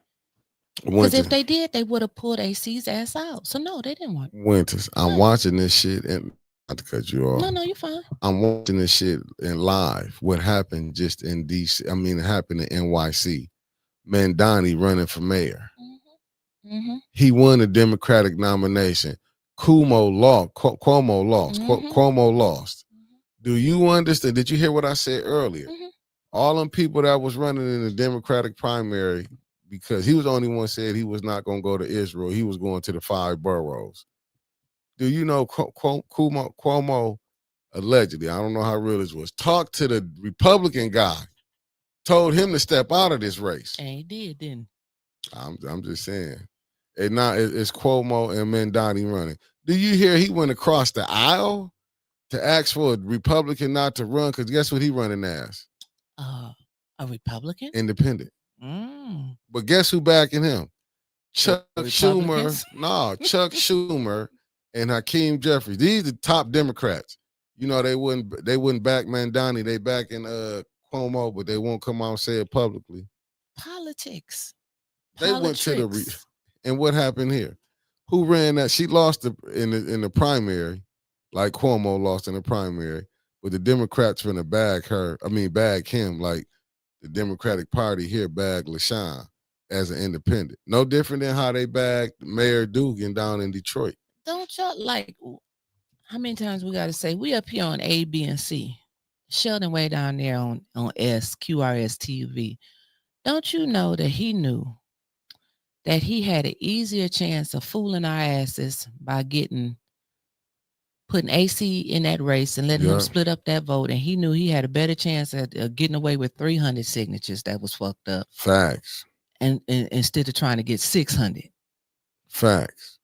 Because Winters. if they did, they would have pulled AC's ass out. So no, they didn't want her. Winters. I'm watching this shit and not to cut you off. No, you're fine. I'm watching this shit in live. What happened just in DC? I mean, it happened in NYC. Mandani running for mayor. Mm-hmm. He won a Democratic nomination. Cuomo lost. Mm-hmm. Cuomo lost. Do you understand? Did you hear what I said earlier? Mm-hmm. All them people that was running in the Democratic primary, because he was the only one said he was not going to go to Israel. He was going to the 5 boroughs. Do you know Cuomo allegedly, I don't know how real this was, talked to the Republican guy, told him to step out of this race. And he did, didn't he? I'm just saying. And now it's Cuomo and Mandani running. Do you hear he went across the aisle to ask for a Republican not to run? Because guess what he running as? A Republican? Independent. Mm. But guess who backing him? Chuck Schumer. Chuck Schumer and Hakeem Jeffries. These are the top Democrats. You know, they wouldn't back Mandani. They backing Cuomo, but they won't come out and say it publicly. Politics. They went to the and what happened here? Who ran that? She lost in the primary, like Cuomo lost in the primary, but the Democrats finna bag him like the Democratic Party here bagged LaShawn as an independent. No different than how they bagged Mayor Dugan down in Detroit. Don't y'all like, how many times we got to say, we up here on A, B, and C. Sheldon way down there on S, QRS TV. Don't you know that he knew that he had an easier chance of fooling our asses by putting AC in that race and letting him split up that vote, and he knew he had a better chance at getting away with 300 signatures that was fucked up. Facts. And instead of trying to get 600. Facts.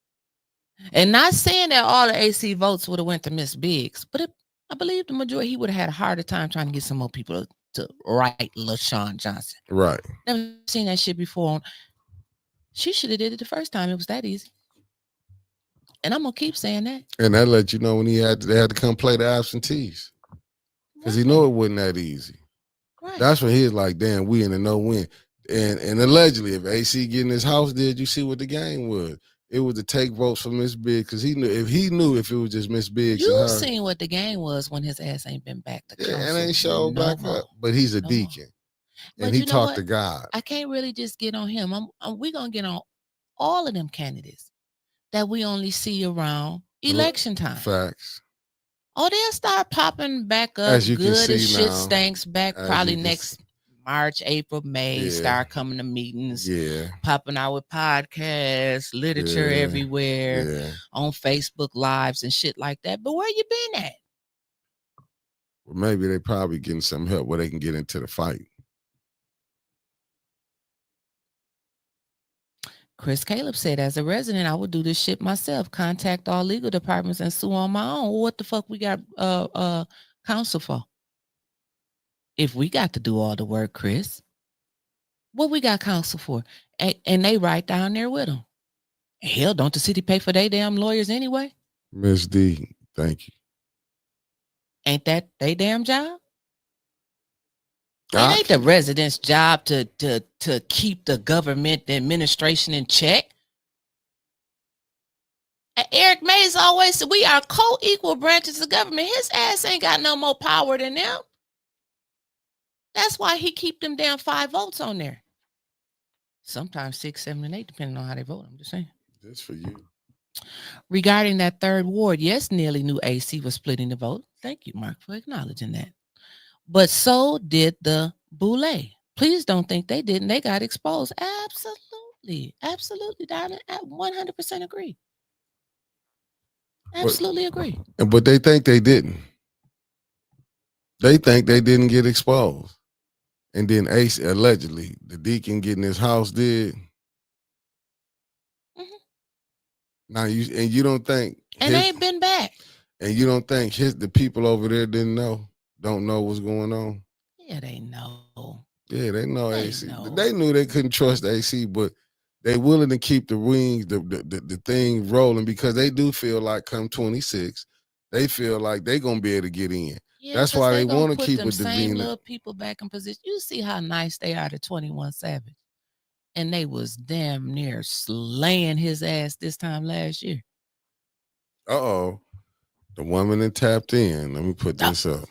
And not saying that all the AC votes would have went to Miss Biggs, but I believe the majority, he would have had a harder time trying to get some more people to write LaShawn Johnson. Right. Never seen that shit before. She should have did it the first time. It was that easy. And I'm gonna keep saying that. And that let you know when they had to come play the absentees. Because he knew it wasn't that easy. Right. That's when he was like, damn, we in a no-win. And allegedly, if AC getting his house did, you see what the game was. It was to take votes from Miss Biggs, because he knew if it was just Miss Biggs. You seen what the game was when his ass ain't been back to council. And ain't showed back up. But he's a deacon. And he talked to God. I can't really just get on him. We're going to get on all of them candidates that we only see around election time. Facts. Oh, they'll start popping back up as you good can see as now, shit stinks back probably next March, April, May. Start coming to meetings. Popping out with podcasts, literature everywhere, on Facebook Lives and shit like that. But where you been at? Well, maybe they probably getting some help where they can get into the fight. Chris Caleb said, as a resident, I would do this shit myself. Contact all legal departments and sue on my own. What the fuck we got counsel for? If we got to do all the work, Chris, what we got counsel for? And they right down there with them. Hell, don't the city pay for their damn lawyers anyway? Miss D, thank you. Ain't that they damn job? It ain't the residents' job to keep the government, the administration in check. Eric Mays always said we are co-equal branches of government. His ass ain't got no more power than them. That's why he keep them damn 5 votes on there. Sometimes 6, 7, and 8, depending on how they vote. I'm just saying. Just for you. Regarding that 3rd ward, yes, Nearly knew AC was splitting the vote. Thank you, Mark, for acknowledging that. But so did the Boulay. Please don't think they didn't. They got exposed. Absolutely. Absolutely, Donna. 100% agree. Absolutely agree. But they think they didn't. They think they didn't get exposed. And then Ace, allegedly, the deacon getting his house did. Mhm. Now you don't think And they ain't been back. and you don't think the people over there don't know what's going on. Yeah, they know. Yeah, they know They AC. know. They knew they couldn't trust AC, but they willing to keep the wings, the thing rolling because they do feel like come 26, they feel like they gonna be able to get in. Yeah, That's because why they they gonna want to put keep them a same Davina. little people back in position. You see how nice they are to 21 Savage. And they was damn near slaying his ass this time last year. Uh-oh. The woman that tapped in. Let me put this up.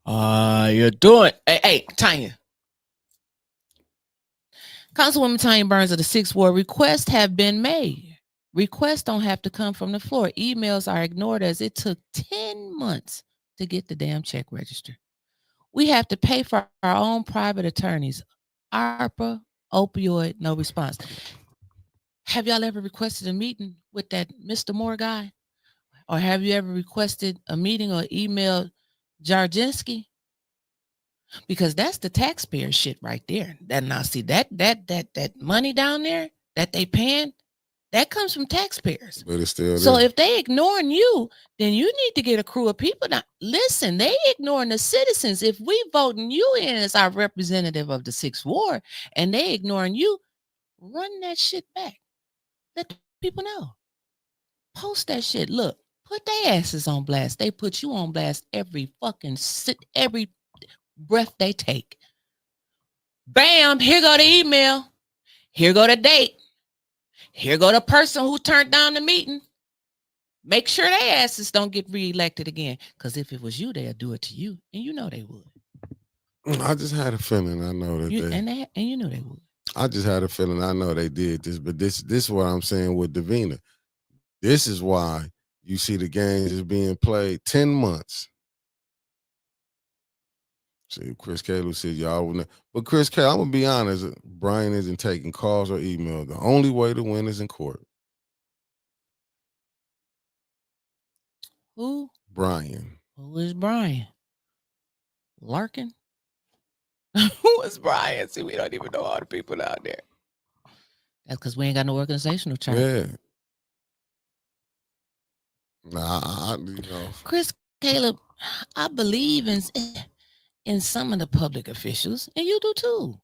You're doing. Hey, Tanya. Councilwoman Tanya Burns of the 6th Ward, requests have been made. Requests don't have to come from the floor. Emails are ignored as it took 10 months to get the damn check registered. We have to pay for our own private attorneys. ARPA, opioid, no response. Have y'all ever requested a meeting with that Mr. Moore guy? Or have you ever requested a meeting or emailed Jarzinski? Because that's the taxpayer shit right there. That now see that money down there that they paying, that comes from taxpayers. But it's still So there. if they ignoring you, then you need to get a crew of people. Now, listen, they ignoring the citizens. If we voting you in as our representative of the 6th Ward and they ignoring you, run that shit back. Let the people know. Post that shit. Look, put their asses on blast. They put you on blast every breath they take. Bam, here go the email. Here go the date. Here go the person who turned down the meeting. Make sure their asses don't get reelected again. Because if it was you, they'll do it to you. And you know they would. I just had a feeling I know that and you know they would. I just had a feeling I know they did this, but this is what I'm saying with Davina. This is why you see the games is being played 10 months. See, Chris Caleb said y'all would know. But Chris Caleb, I'm gonna be honest, Brian isn't taking calls or emails. The only way to win is in court. Who? Brian. Who is Brian? Larkin? Who is Brian? See, we don't even know all the people out there. That's because we ain't got no organizational chart. Yeah. Nah, you know. Chris Caleb, I believe in some of the public officials, and you do too.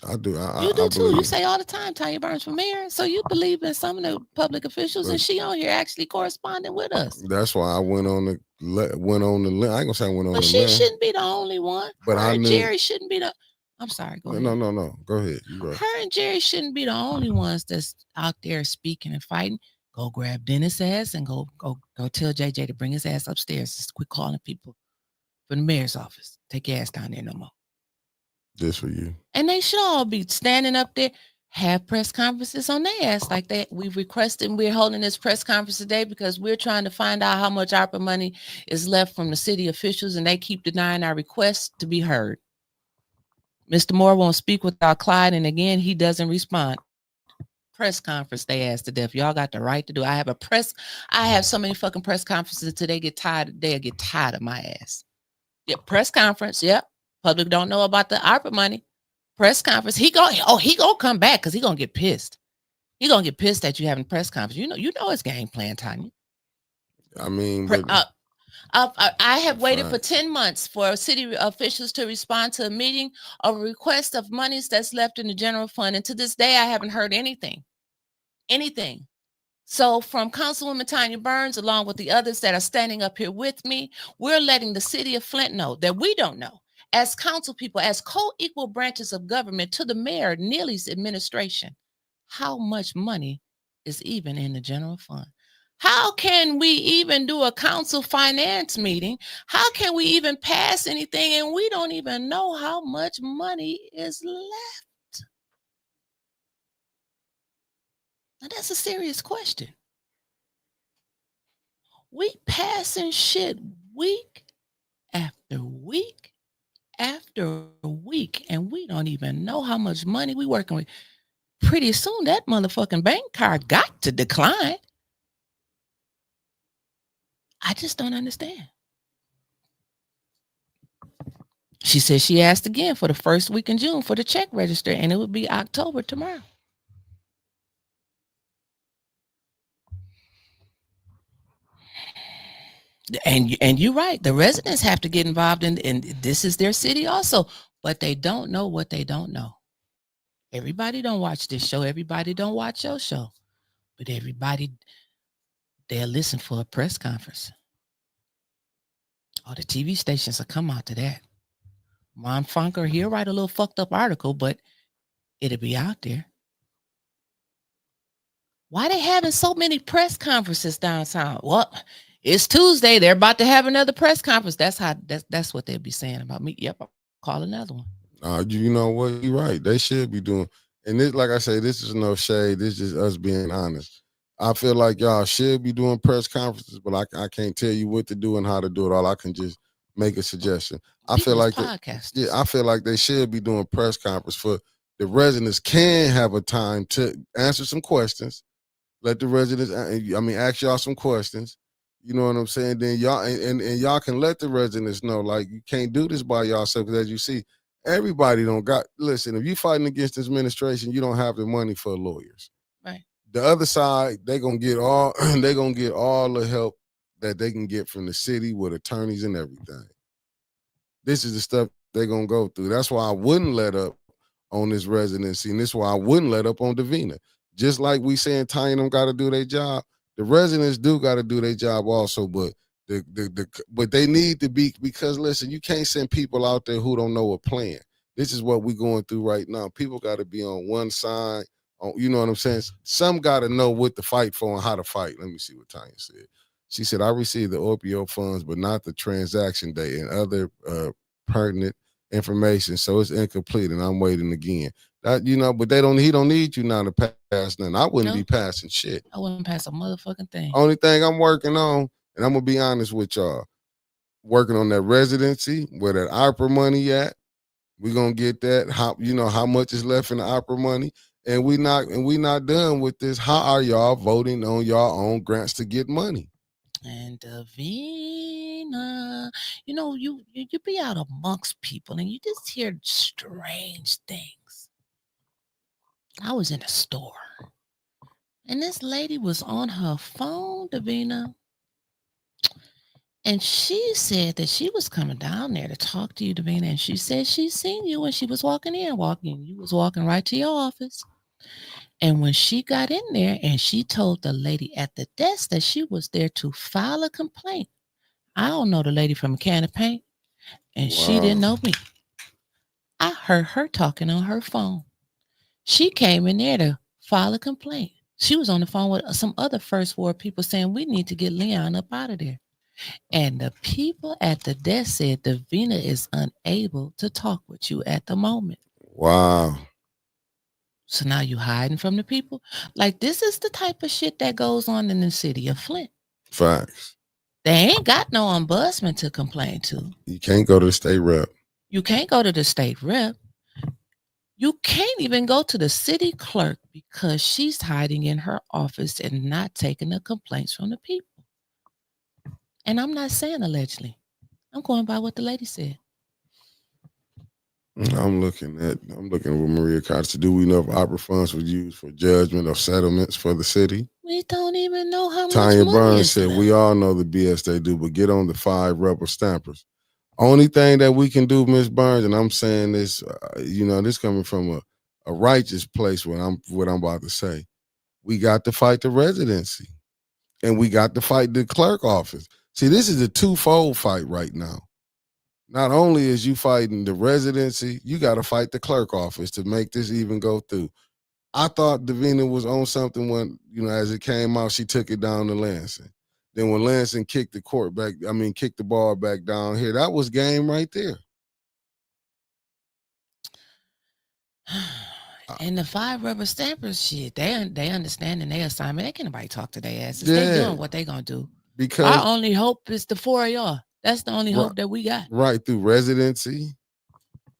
I do. You do too. You say all the time, Tanya Burns for mayor. So you believe in some of the public officials, and she on here actually corresponding with us. That's why I went on the list. I ain't gonna say I went on but the she list. Shouldn't be the only one. But her I and knew Jerry shouldn't be the. I'm sorry. Go ahead. No. Go ahead. You right. Her and Jerry shouldn't be the only ones that's out there speaking and fighting. Go grab Dennis' ass and go tell JJ to bring his ass upstairs. Just quit calling people from the mayor's office. Take your ass down there no more. Just for you. And they should all be standing up there, have press conferences on their ass like that. We've requested, we're holding this press conference today because we're trying to find out how much ARPA money is left from the city officials, and they keep denying our requests to be heard. Mr. Moore won't speak without Clyde, and again, he doesn't respond. Press conference, they asked to death. Y'all got the right to do. I have so many fucking press conferences until they get tired. They'll get tired of my ass. Yeah, press conference. Yep. Public don't know about the ARPA money. Press conference. He gonna come back because he gonna get pissed. He gonna get pissed that you having press conference. You know his game plan, Tanya. I mean, I have waited for 10 months for city officials to respond to a meeting or a request of monies that's left in the general fund. And to this day, I haven't heard anything. So from Councilwoman Tanya Burns, along with the others that are standing up here with me, we're letting the city of Flint know that we don't know, as council people, as co-equal branches of government to the mayor, Neely's administration, how much money is even in the general fund. How can we even do a council finance meeting? How can we even pass anything and we don't even know how much money is left? Now that's a serious question. We passing shit week after week after week, and we don't even know how much money we working with. Pretty soon that motherfucking bank card got to decline. I just don't understand. She said she asked again for the first week in June for the check register, and it would be October tomorrow. And you're right. The residents have to get involved in this is their city also, but they don't know what they don't know. Everybody don't watch this show. Everybody don't watch your show, but everybody they'll listen for a press conference. All the TV stations will come out to that. Ron Funker, he'll write a little fucked up article, but it'll be out there. Why they having so many press conferences downtown? Well, it's Tuesday. They're about to have another press conference. That's what they'll be saying about me. Yep, I'll call another one. You know what? You're right. They should be doing. And this, like I say, this is no shade. This is us being honest. I feel like y'all should be doing press conferences, but I can't tell you what to do and how to do it. All I can just make a suggestion. I feel like I feel like they should be doing press conference for the residents can have a time to answer some questions. Let the residents, ask y'all some questions. You know what I'm saying? Then y'all and y'all can let the residents know, like, you can't do this by yourself. Because as you see, everybody don't got. Listen, if you fighting against this administration, you don't have the money for lawyers. Right. The other side, they gonna get all the help that they can get from the city with attorneys and everything. This is the stuff they're gonna go through. That's why I wouldn't let up on this residency, and this is why I wouldn't let up on Davina. Just like we saying Tanya them got to do their job, the residents do got to do their job also. But but they need to be, because listen, you can't send people out there who don't know a plan. This is what we're going through right now. People got to be on one side. You know what I'm saying? Some got to know what to fight for and how to fight. Let me see what Tanya said. She said, I received the opioid funds, but not the transaction date and other pertinent information. So it's incomplete, and I'm waiting again. But he don't need you now to pass nothing. I wouldn't be passing shit. I wouldn't pass a motherfucking thing. Only thing I'm working on, and I'm gonna be honest with y'all, working on that residency, where that opera money at. We're gonna get that. How much is left in the opera money. And we not done with this. How are y'all voting on your own grants to get money? And Davina, you be out amongst people and you just hear strange things. I was in a store and this lady was on her phone, Davina, and she said that she was coming down there to talk to you, Davina, and she said she seen you when she was walking. You was walking right to your office. And when she got in there and she told the lady at the desk that she was there to file a complaint. I don't know the lady from a can of paint, and she didn't know me. I heard her talking on her phone. She came in there to file a complaint. She was on the phone with some other first ward people saying, we need to get Leon up out of there. And the people at the desk said Davina is unable to talk with you at the moment. Wow. So now you hiding from the people? Like, this is the type of shit that goes on in the city of Flint. Facts. They ain't got no ombudsman to complain to. You can't go to the state rep. You can't go to the state rep. You can't even go to the city clerk because she's hiding in her office and not taking the complaints from the people. And I'm not saying allegedly. I'm going by what the lady said. I'm looking at what Maria Cox. Do we know if opera funds were used for judgment or settlements for the city? We don't even know how Tanya much money Burns said, we all know the BS they do, but get on the 5 rubber stampers. Only thing that we can do, Miss Burns, and I'm saying this, this coming from a righteous place, what I'm about to say. We got to fight the residency, and we got to fight the clerk office. See, this is a twofold fight right now. Not only is you fighting the residency, you got to fight the clerk office to make this even go through. I thought Davina was on something when, as it came out, she took it down to Lansing. Then when Lansing kicked the ball back down here, that was game right there. And the 5 rubber stampers shit, they understand in their assignment. They can't nobody talk to their asses. They doing what they gonna do. Because our only hope is the 4 of y'all. That's the only hope that we got. Right, through residency,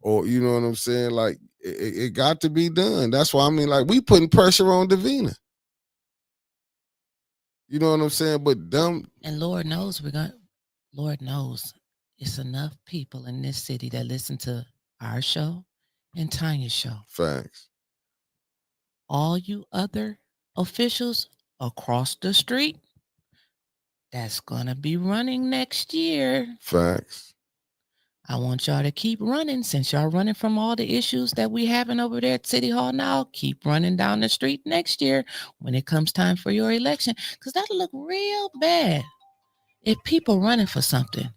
or you know what I'm saying? Like, it got to be done. That's why we putting pressure on Davina. You know what I'm saying? But and Lord knows Lord knows it's enough people in this city that listen to our show and Tanya's show. Facts. All you other officials across the street that's going to be running next year. Facts. I want y'all to keep running since y'all running from all the issues that we having over there at City Hall now. Keep running down the street next year when it comes time for your election, because that'll look real bad if people running for something.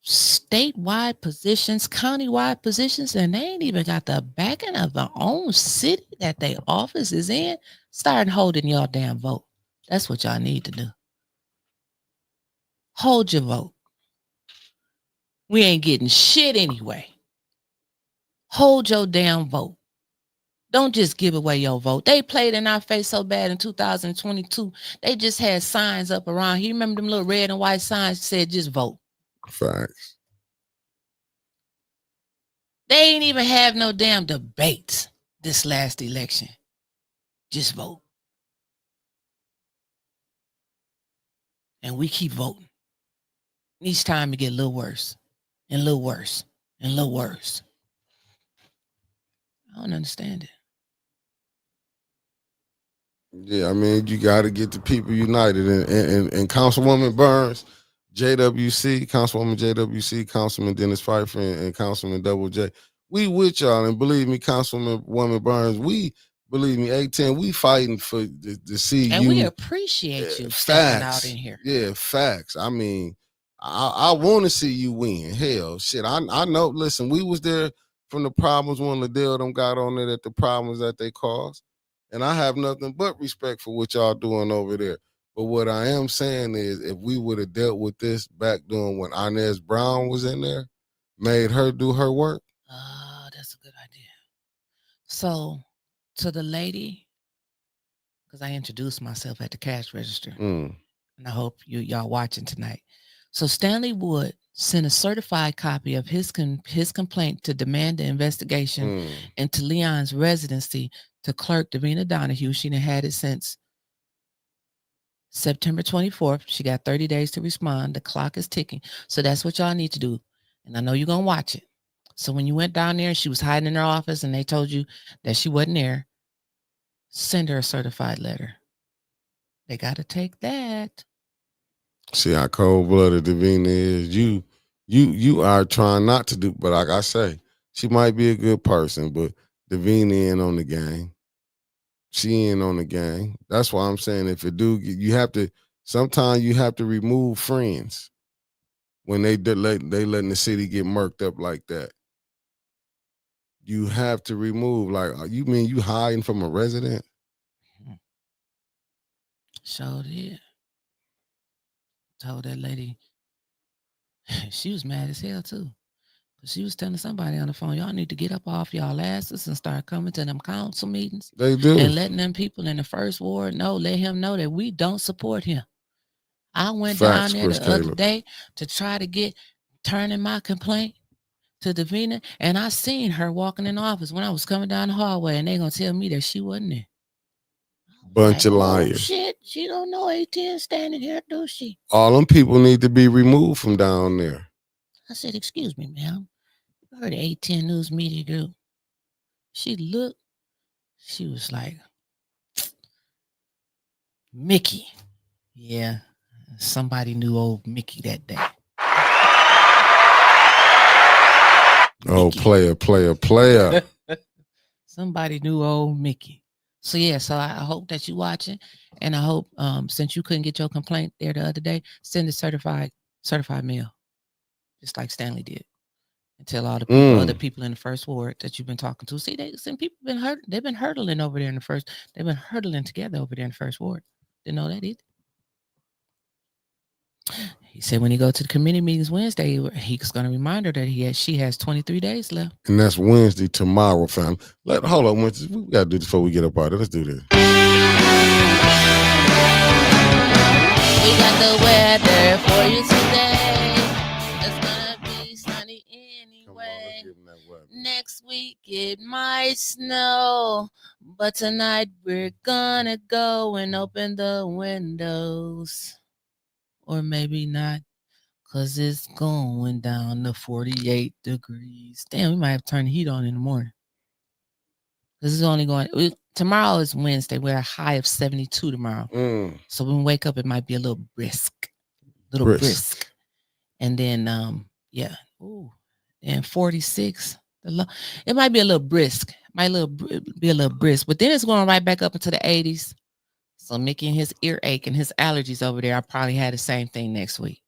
Statewide positions, countywide positions, and they ain't even got the backing of their own city that their office is in. Start holding y'all damn vote. That's what y'all need to do. Hold your vote. We ain't getting shit anyway. Hold your damn vote. Don't just give away your vote. They played in our face so bad in 2022. They just had signs up around here. You remember them little red and white signs that said just vote? Facts. They ain't even have no damn debates this last election. Just vote. And we keep voting. Each time it get a little worse and a little worse and a little worse. I don't understand it. Yeah, I mean, you got to get the people united. And Councilwoman Burns, Councilwoman JWC, Councilman Dennis Pfeiffer, and Councilman Double J, we with y'all. And believe me, Councilwoman Burns, believe me, A10, we fighting for to see and you. And we appreciate you stepping out in here. Yeah, facts. I mean, I want to see you win. Hell, shit, I know. Listen, we was there from the problems when Liddell them got on it at the problems that they caused. And I have nothing but respect for what y'all doing over there. But what I am saying is, if we would have dealt with this back during when Inez Brown was in there, made her do her work. Oh, that's a good idea. So, to the lady, because I introduced myself at the cash register, and I hope y'all watching tonight. So Stanley Wood sent a certified copy of his complaint to demand the investigation into Leon's residency to Clerk Davina Donahue. She done had it since September 24th. She got 30 days to respond. The clock is ticking. So that's what y'all need to do. And I know you're going to watch it. So when you went down there and she was hiding in her office and they told you that she wasn't there, send her a certified letter. They got to take that. See how cold-blooded Davina is. You are trying not to do, but like I say, she might be a good person, but Davina ain't on the game. She ain't on the game. That's why I'm saying if it do, you have to. Sometimes you have to remove friends when they letting the city get murked up like that. You have to remove. Like, you mean you hiding from a resident? Sure did. Told that lady, she was mad as hell too. She was telling somebody on the phone, y'all need to get up off y'all asses and start coming to them council meetings. They do. And letting them people in the first ward let him know that we don't support him. I went down there the other day to try to get turning my complaint to Davina, and I seen her walking in the office when I was coming down the hallway, and they gonna tell me that she wasn't there. Bunch of liars. Oh, shit, she don't know A10 standing here, do she? All them people need to be removed from down there. I said, excuse me, ma'am. I heard the A10 News Media Group. She looked, she was like, Mickey. Yeah, somebody knew old Mickey that day. Oh, player. Somebody knew old Mickey. So yeah, so I hope that you watching, and I hope since you couldn't get your complaint there the other day, send a certified mail, just like Stanley did, and tell all the people, other people in the first ward that you've been talking to. See, some people they've been hurdling over there in the first. They've been hurdling together over there in the first ward. Didn't know that either. He said when he go to the committee meetings Wednesday, he's going to remind her that she has 23 days left. And that's Wednesday tomorrow, fam. Hold on, we got to do this before we get up out of it. Let's do this. We got the weather for you today. It's going to be sunny anyway. Next week it might snow, but tonight we're going to go and open the windows. Or maybe not, 'cause it's going down to 48 degrees. Damn, we might have to turn the heat on in the morning. 'Cause it's only tomorrow is Wednesday. We're a high of 72 tomorrow. So when we wake up, it might be a little brisk. Brisk. And then yeah. Ooh. And 46. It might be a little brisk. Be a little brisk. But then it's going right back up into the 80s. So Mickey and his earache and his allergies over there, I probably had the same thing next week.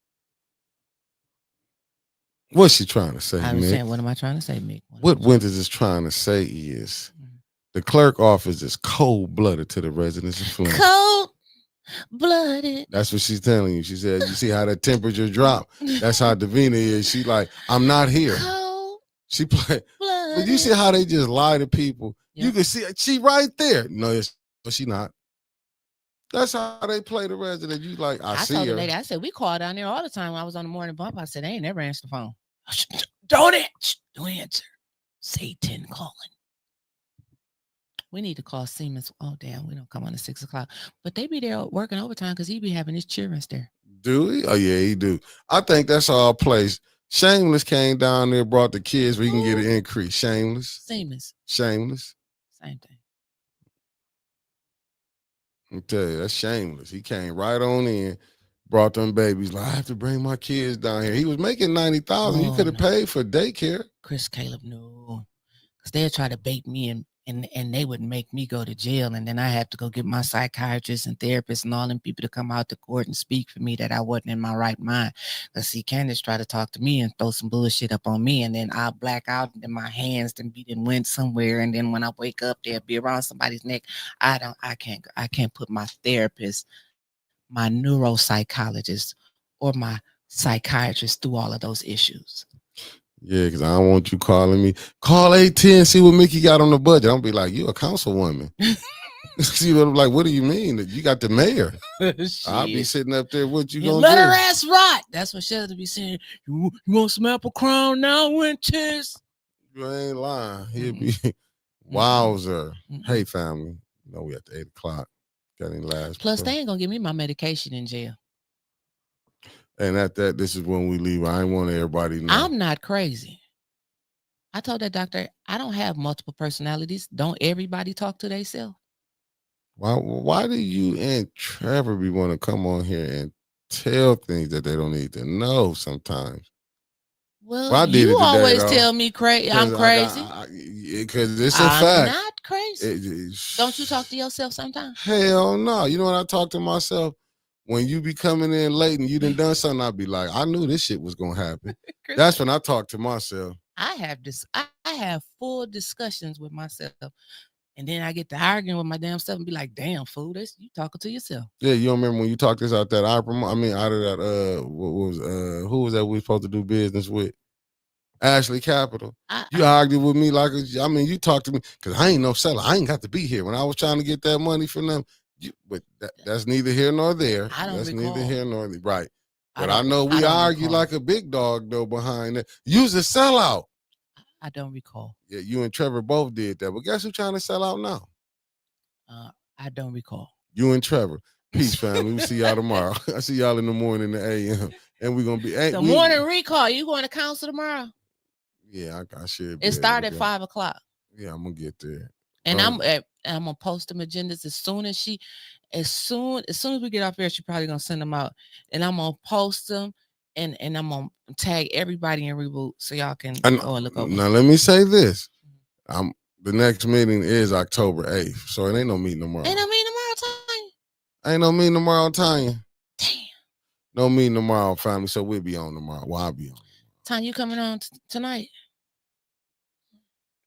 What's she trying to say, I'm Mick? saying, what am I trying to say, Mick? What Winters is trying to say is the clerk office is cold-blooded to the residents of Flint. Cold-blooded. That's what she's telling you. She said, you see how that temperature dropped? That's how Davina is. She like, I'm not here. She play. But you see how they just lie to people? Yep. You can see she right there. No, but she not. That's how they play the resident. You like, I see told her. The lady, I said, we call down there all the time when I was on the morning bump. I said, they ain't never answered the phone. Don't answer. Satan calling. We need to call Siemens. Oh, damn, we don't come on at 6 o'clock. But they be there working overtime because he be having his children there. Do he? Oh, yeah, he do. I think that's all place. Shameless came down there, brought the kids where he can get an increase. Shameless. Siemens. Shameless. Same thing. I tell you, that's shameless. He came right on in, brought them babies. Like, I have to bring my kids down here. He was making $90,000. You could have paid for daycare. Chris Caleb, no. Because they'd try to bait me and they would make me go to jail. And then I have to go get my psychiatrist and therapist and all them people to come out to court and speak for me that I wasn't in my right mind. Because see, Candace tried to talk to me and throw some bullshit up on me. And then I'll black out and my hands then went somewhere. And then when I wake up, they'll be around somebody's neck. I can't put my therapist, my neuropsychologist, or my psychiatrist through all of those issues. Yeah, because I don't want you calling me. Call AT&T, see what Mickey got on the budget. I'll be like, you a councilwoman. See what I'm like, what do you mean? You got the mayor. I'll be sitting up there, what you gonna let do? Let her ass rot. That's what Sheldon be saying. You want some apple crown now, Winters? You ain't lying. He'll be wowzer. Hey, family. No, we at the 8 o'clock. Got any last? Plus, they ain't gonna give me my medication in jail. And at that, this is when we leave. I ain't want everybody to know. I'm not crazy. I told that doctor, I don't have multiple personalities. Don't everybody talk to themselves? Why do you and Trevor be want to come on here and tell things that they don't need to know sometimes? Well, you always tell me I'm crazy. Because it's a fact. I'm not crazy. Don't you talk to yourself sometimes? Hell no. You know when I talk to myself? When you be coming in late and you done something, I'll be like, I knew this shit was gonna happen. That's when I talk to myself. I have full discussions with myself, and then I get to arguing with my damn self and be like, "Damn fool, this you talking to yourself." Yeah, you don't remember when you talked this out that opera? I mean, out of that who was that we supposed to do business with? Ashley Capital. You argued with me like you talked to me because I ain't no seller. I ain't got to be here when I was trying to get that money from them. But that's neither here nor there. That's neither here nor there. Right. But I know we argue like a big dog, though, behind that. You's a sellout. I don't recall. Yeah, you and Trevor both did that. But guess who's trying to sell out now? I don't recall. You and Trevor. Peace, family. We'll see y'all tomorrow. I see y'all in the morning, the AM. And we're going to be... morning recall. You going to council tomorrow? Yeah, I should be. It started at 5 o'clock. Yeah, I'm going to get there. And I'm gonna post them agendas as soon as we get off here. She's probably gonna send them out, and I'm gonna post them, and I'm gonna tag everybody in Reboot so y'all can go and look over. Now let me say this: the next meeting is October 8th, so it ain't no meeting tomorrow. Ain't no meeting tomorrow, Tanya. Ain't no meeting tomorrow, Tanya. Damn. No meeting tomorrow, family. So we'll be on tomorrow. Well, I'll be on. Tanya, you coming on tonight?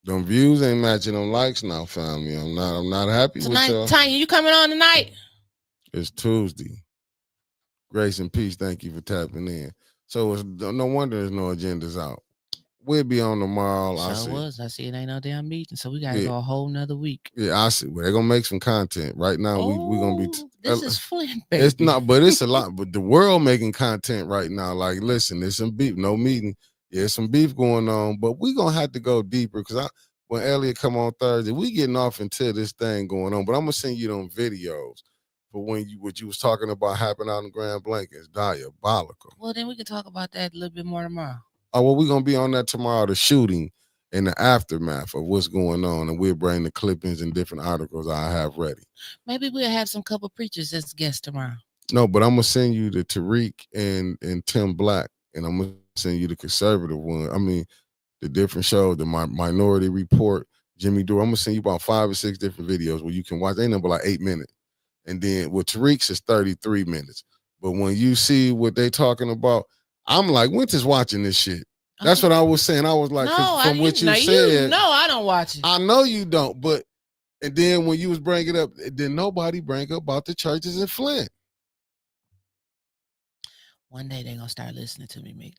Them views ain't matching them likes now, family. I'm not happy tonight, with y'all. Tanya, you coming on tonight? It's Tuesday. Grace and peace. Thank you for tapping in. So it's no wonder there's no agendas out. We'll be on tomorrow. I see it ain't no damn meeting, so we gotta go a whole nother week. Yeah, I see. Well, they're gonna make some content right now. We're gonna be. This is Flint, baby. It's not, but it's a lot. But the world making content right now. Like, listen, there's some beef. No meeting. Yeah, some beef going on, but we're going to have to go deeper because when Elliot come on Thursday, we getting off into this thing going on, but I'm going to send you them videos But when what you was talking about happened out in Grand Blanc is diabolical. Well, then we can talk about that a little bit more tomorrow. Oh, well, we're gonna be on that tomorrow, the shooting and the aftermath of what's going on, and we'll bring the clippings and different articles I have ready. Maybe we'll have some couple preachers as guests tomorrow. No, but I'm gonna send you the Tariq and Tim Black, and I'm gonna send you the conservative one. I mean, the different shows, the Minority Report, Jimmy Dore. I'm gonna send you about 5 or 6 different videos where you can watch. They number like 8 minutes, and then with Tariq's is 33 minutes. But when you see what they talking about, I'm like, Winter's watching this shit. That's what I was saying. I was like, no, from what you said, no, I don't watch it. I know you don't. But and then when you was bringing it up, then nobody bring up about the churches in Flint. One day they're gonna start listening to me, Mick.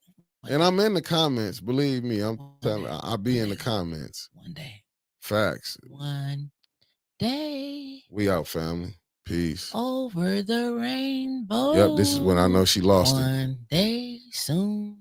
And I'm in the comments. Believe me, I'm telling. I'll be in the comments. One day. Facts. One day. We out, family. Peace. Over the rainbow. Yep, this is when I know she lost it. One day soon.